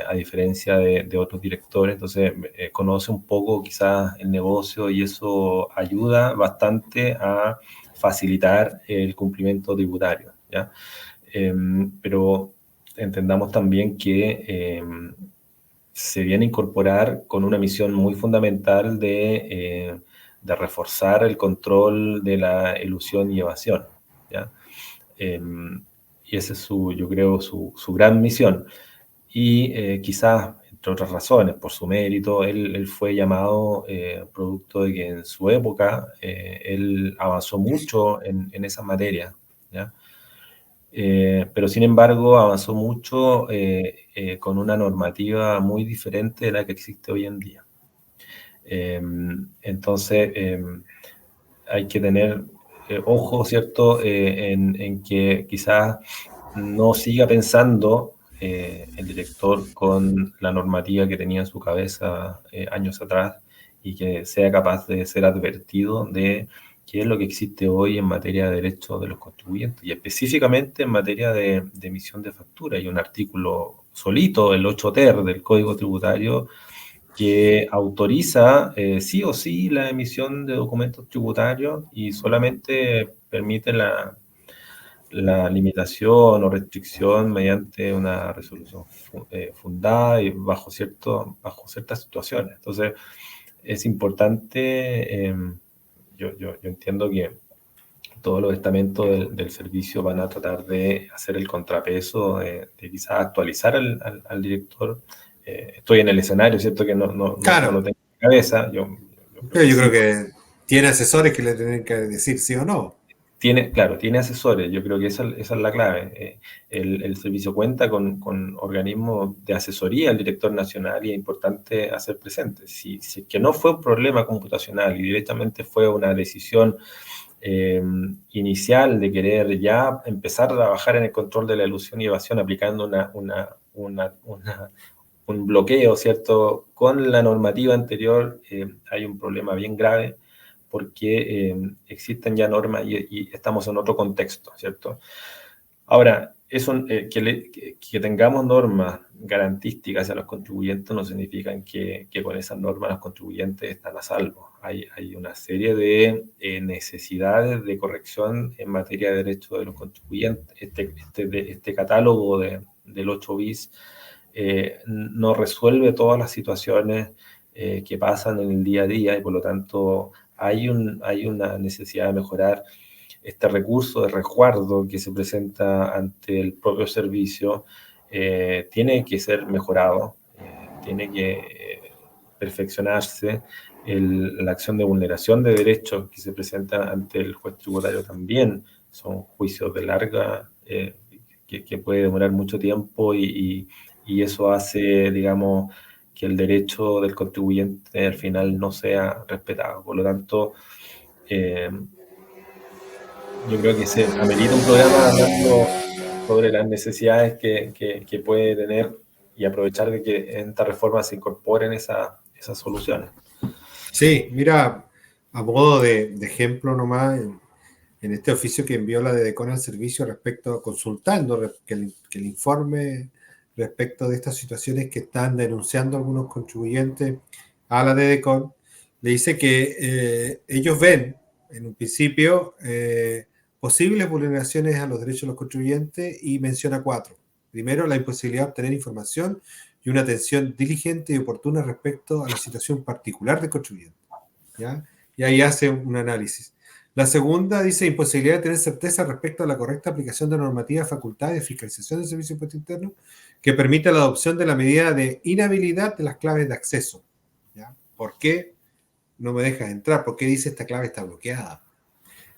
Speaker 1: A diferencia de otros directores, entonces conoce un poco quizás el negocio y eso ayuda bastante a facilitar el cumplimiento tributario, ¿ya? Pero entendamos también que se viene a incorporar con una misión muy fundamental de reforzar el control de la elusión y evasión, ¿ya? Y esa es yo creo, su gran misión. Y quizás, entre otras razones, por su mérito, él fue llamado producto de que en su época él avanzó mucho en esa materia, ¿ya? Pero sin embargo avanzó mucho con una normativa muy diferente de la que existe hoy en día. Entonces, hay que tener ojo, ¿cierto?, en que quizás no siga pensando el director con la normativa que tenía en su cabeza años atrás y que sea capaz de ser advertido de qué es lo que existe hoy en materia de derechos de los contribuyentes y específicamente en materia de emisión de factura. Hay un artículo solito, el 8 ter del Código Tributario, que autoriza sí o sí la emisión de documentos tributarios y solamente permite la limitación o restricción mediante una resolución fundada y bajo ciertas situaciones. Entonces, es importante, yo entiendo que todos los estamentos del servicio van a tratar de hacer el contrapeso, de quizás actualizar al director. Estoy en el escenario, ¿cierto? Que no lo
Speaker 2: Claro,
Speaker 1: tengo en la cabeza. Yo creo
Speaker 2: pero
Speaker 1: que
Speaker 2: yo creo
Speaker 1: sí.
Speaker 2: que tiene asesores que le tienen que decir sí o no.
Speaker 1: Claro, tiene asesores, yo creo que esa es la clave. El servicio cuenta con organismos de asesoría al director nacional y es importante hacer presente. Si es que no fue un problema computacional y directamente fue una decisión inicial de querer ya empezar a trabajar en el control de la elusión y evasión aplicando un bloqueo, ¿cierto? Con la normativa anterior hay un problema bien grave porque existen ya normas y estamos en otro contexto, ¿cierto? Ahora, que tengamos normas garantísticas a los contribuyentes no significa que con esas normas los contribuyentes están a salvo. Hay una serie de necesidades de corrección en materia de derechos de los contribuyentes. Este catálogo del 8 bis no resuelve todas las situaciones que pasan en el día a día y por lo tanto hay una necesidad de mejorar este recurso de resguardo que se presenta ante el propio servicio. Tiene que ser mejorado, tiene que perfeccionarse. La acción de vulneración de derechos que se presenta ante el juez tributario también son juicios de larga, que puede demorar mucho tiempo y eso hace, digamos, que el derecho del contribuyente al final no sea respetado. Por lo tanto, yo creo que se amerita un programa hablando sobre las necesidades que puede tener y aprovechar de que en esta reforma se incorporen esas soluciones.
Speaker 2: Sí, mira, a modo de ejemplo nomás, en este oficio que envió la DEDECON al servicio respecto, consultando que el informe respecto de estas situaciones que están denunciando algunos contribuyentes a la DEDECON, le dice que ellos ven, en un principio, posibles vulneraciones a los derechos de los contribuyentes y menciona 4. Primero, la imposibilidad de obtener información y una atención diligente y oportuna respecto a la situación particular del contribuyente, ¿ya? Y ahí hace un análisis. La segunda dice imposibilidad de tener certeza respecto a la correcta aplicación de normativas, facultades de fiscalización del Servicio de Impuesto Interno que permita la adopción de la medida de inhabilidad de las claves de acceso, ¿ya? ¿Por qué no me dejas entrar? ¿Por qué dice esta clave está bloqueada?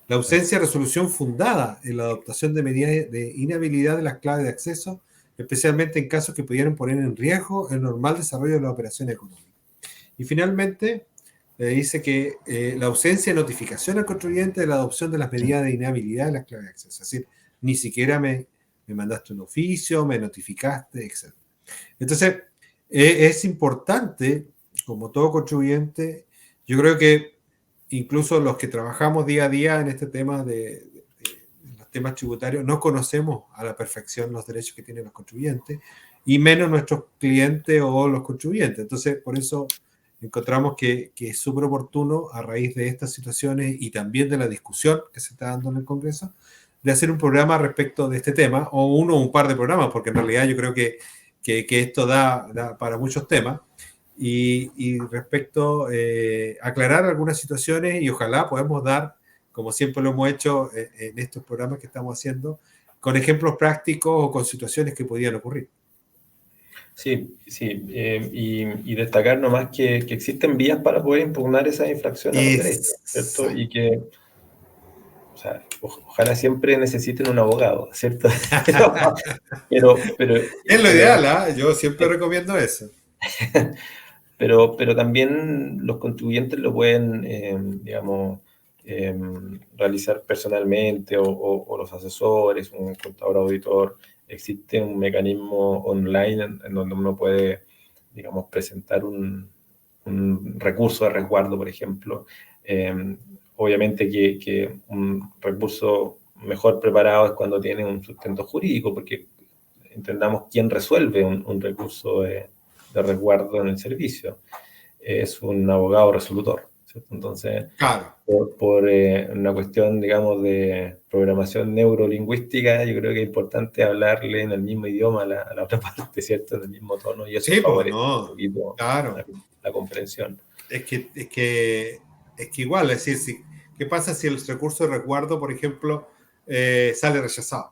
Speaker 2: La ausencia de resolución fundada en la adoptación de medidas de inhabilidad de las claves de acceso, especialmente en casos que pudieran poner en riesgo el normal desarrollo de la operación económica. Y finalmente, dice que la ausencia de notificación al contribuyente de la adopción de las medidas de inhabilidad de las claves de acceso. Es decir, ni siquiera me mandaste un oficio, me notificaste, etc. Entonces, es importante, como todo contribuyente, yo creo que incluso los que trabajamos día a día en este tema de los temas tributarios, no conocemos a la perfección los derechos que tienen los contribuyentes y menos nuestros clientes o los contribuyentes. Entonces, por eso encontramos que es súper oportuno a raíz de estas situaciones y también de la discusión que se está dando en el Congreso, de hacer un programa respecto de este tema, o uno o un par de programas, porque en realidad yo creo que esto da para muchos temas, y respecto aclarar algunas situaciones y ojalá podamos dar, como siempre lo hemos hecho en estos programas que estamos haciendo, con ejemplos prácticos o con situaciones que podían ocurrir.
Speaker 1: Sí, sí, y destacar nomás que existen vías para poder impugnar esas infracciones a los derechos, ¿cierto?
Speaker 2: Exacto.
Speaker 1: Y que, o sea, ojalá siempre necesiten un abogado, ¿cierto? Pero,
Speaker 2: Es lo
Speaker 1: pero,
Speaker 2: ideal, ¿eh? Yo siempre recomiendo eso.
Speaker 1: pero también los contribuyentes lo pueden, digamos, realizar personalmente o los asesores, un contador auditor, existe un mecanismo online en donde uno puede, digamos, presentar un recurso de resguardo, por ejemplo. Obviamente que un recurso mejor preparado es cuando tiene un sustento jurídico, porque entendamos quién resuelve un recurso de resguardo en el servicio. Es un abogado resolutor, ¿cierto? Entonces,
Speaker 2: Claro.
Speaker 1: por una cuestión, digamos, de programación neurolingüística, yo creo que es importante hablarle en el mismo idioma a la otra parte, ¿cierto? En el mismo tono, y eso
Speaker 2: Sí, pues
Speaker 1: favorece un
Speaker 2: no,
Speaker 1: poquito
Speaker 2: claro.
Speaker 1: la comprensión.
Speaker 2: Es que igual, es decir, ¿qué pasa si el recurso de resguardo, por ejemplo, sale rechazado?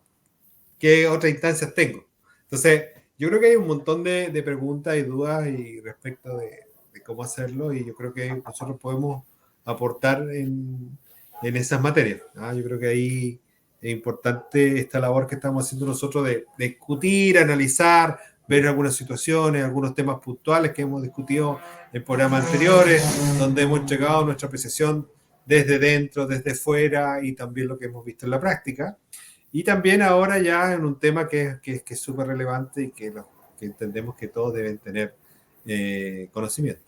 Speaker 2: ¿Qué otras instancias tengo? Entonces, yo creo que hay un montón de preguntas y dudas y respecto de cómo hacerlo, y yo creo que nosotros podemos aportar en esas materias. Yo creo que ahí es importante esta labor que estamos haciendo nosotros de discutir, analizar, ver algunas situaciones, algunos temas puntuales que hemos discutido en programas anteriores, donde hemos entregado nuestra apreciación desde dentro, desde fuera, y también lo que hemos visto en la práctica. Y también ahora ya en un tema que es súper relevante y que entendemos que todos deben tener conocimiento.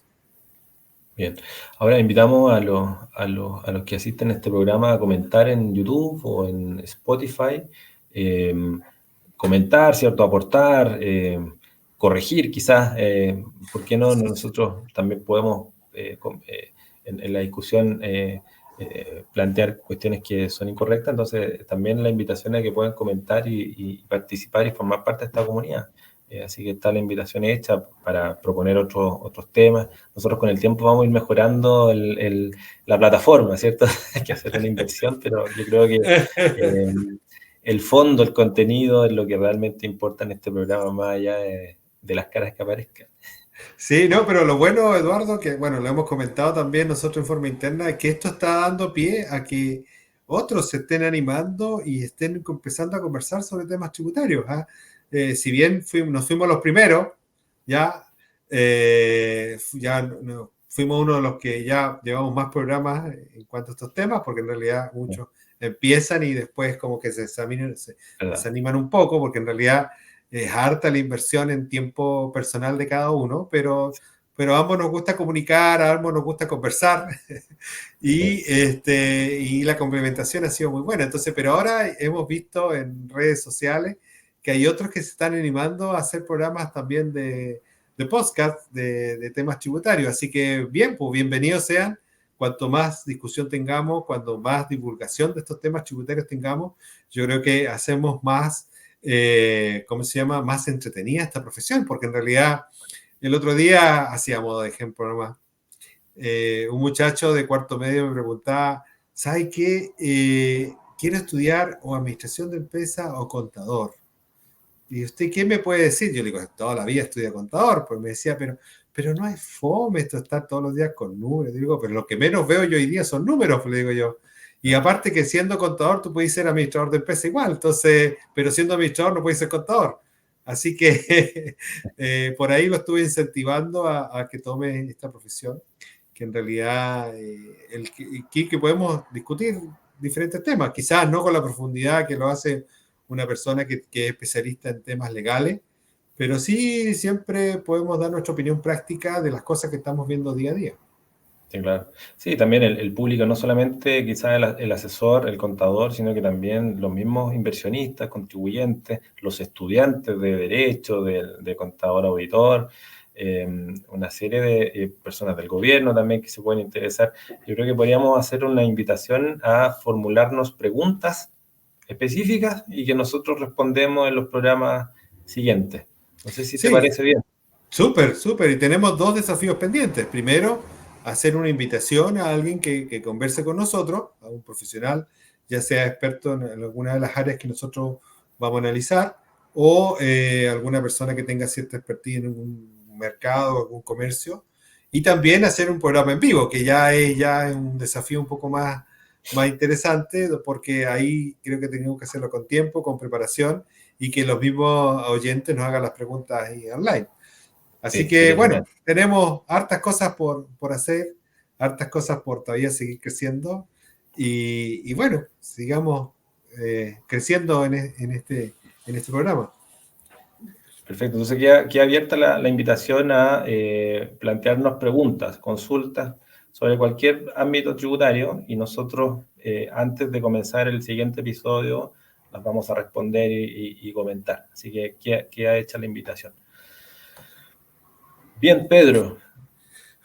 Speaker 1: Bien, ahora invitamos a los que asisten a este programa a comentar en YouTube o en Spotify, eh, comentar, ¿cierto? Aportar, corregir quizás, ¿por qué no? Nosotros también podemos en la discusión plantear cuestiones que son incorrectas, entonces también la invitación es que puedan comentar y participar y formar parte de esta comunidad. Así que está la invitación hecha para proponer otros temas. Nosotros con el tiempo vamos a ir mejorando la plataforma, ¿cierto? Hay que hacer una inversión, pero yo creo que el fondo, el contenido es lo que realmente importa en este programa, más allá de las caras que aparezcan.
Speaker 2: Sí, no, pero lo bueno, Eduardo, que bueno, lo hemos comentado también nosotros en forma interna, es que esto está dando pie a que otros se estén animando y estén empezando a conversar sobre temas tributarios. Si bien nos fuimos los primeros, ya, fuimos uno de los que ya llevamos más programas en cuanto a estos temas, porque en realidad muchos empiezan y después como que se
Speaker 1: ¿Verdad?
Speaker 2: desaniman un poco, porque en realidad es harta la inversión en tiempo personal de cada uno, pero a ambos nos gusta comunicar, a ambos nos gusta conversar
Speaker 1: Sí.
Speaker 2: y la complementación ha sido muy buena. Entonces, pero ahora hemos visto en redes sociales que hay otros que se están animando a hacer programas también de podcast, de temas tributarios. Así que bien, pues bienvenidos sean. Cuanto más discusión tengamos, cuanto más divulgación de estos temas tributarios tengamos, yo creo que hacemos más ¿cómo se llama? Más entretenida esta profesión, porque en realidad el otro día, hacíamos de ejemplo nomás, un muchacho de cuarto medio me preguntaba, ¿sabe qué? Quiero estudiar o administración de empresa o contador. ¿Y usted qué me puede decir? Yo le digo, toda la vida estudia contador. Pues me decía, pero no hay fome esto estar todos los días con números. Digo, pero lo que menos veo yo hoy día son números, pues le digo yo. Y aparte que siendo contador, tú puedes ser administrador de empresa igual. Entonces, pero siendo administrador no puedes ser contador. Así que por ahí lo estuve incentivando a que tome esta profesión, que en realidad que podemos discutir diferentes temas, quizás no con la profundidad que lo hace una persona que es especialista en temas legales, pero sí siempre podemos dar nuestra opinión práctica de las cosas que estamos viendo día a día.
Speaker 1: Sí, claro. Sí, también el público, no solamente quizás el asesor, el contador, sino que también los mismos inversionistas, contribuyentes, los estudiantes de derecho, de contador auditor, una serie de personas del gobierno también que se pueden interesar. Yo creo que podríamos hacer una invitación a formularnos preguntas específicas y que nosotros respondemos en los programas siguientes. No sé si te
Speaker 2: Sí,
Speaker 1: parece bien.
Speaker 2: súper, súper. Y tenemos dos desafíos pendientes. Primero, hacer una invitación a alguien que converse con nosotros, a un profesional, ya sea experto en alguna de las áreas que nosotros vamos a analizar, o alguna persona que tenga cierta expertise en un mercado o algún comercio. Y también hacer un programa en vivo, que ya es un desafío un poco más interesante, porque ahí creo que tenemos que hacerlo con tiempo, con preparación, y que los mismos oyentes nos hagan las preguntas ahí online. Así
Speaker 1: Sí,
Speaker 2: que
Speaker 1: sería genial.
Speaker 2: bueno, tenemos hartas cosas por hacer, hartas cosas por todavía seguir creciendo y bueno, sigamos creciendo en este programa.
Speaker 1: Perfecto, entonces queda abierta la invitación a plantearnos preguntas, consultas sobre cualquier ámbito tributario y nosotros, antes de comenzar el siguiente episodio, las vamos a responder y comentar. Así que queda hecha la invitación. Bien, Pedro.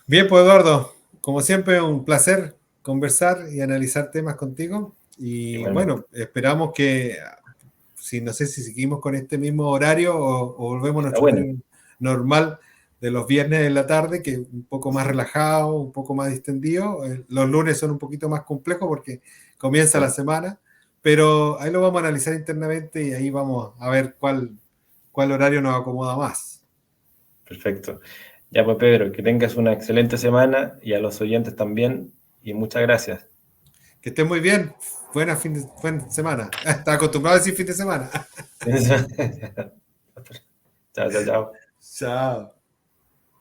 Speaker 2: Bien, pues Eduardo, como siempre, un placer conversar y analizar temas contigo. Y
Speaker 1: Igualmente.
Speaker 2: bueno, esperamos que, no sé si seguimos con este mismo horario o volvemos a
Speaker 1: Está
Speaker 2: nuestro
Speaker 1: bueno.
Speaker 2: horario normal de los viernes en la tarde, que es un poco más relajado, un poco más distendido. Los lunes son un poquito más complejos porque comienza
Speaker 1: Sí,
Speaker 2: la semana, pero ahí lo vamos a analizar internamente y ahí vamos a ver cuál horario nos acomoda más.
Speaker 1: perfecto. Ya pues, Pedro, que tengas una excelente semana y a los oyentes también. Y muchas gracias.
Speaker 2: Que estén muy bien. Buena semana. Está acostumbrado a decir fin de semana.
Speaker 1: Chao, chao, chao.
Speaker 2: Chao.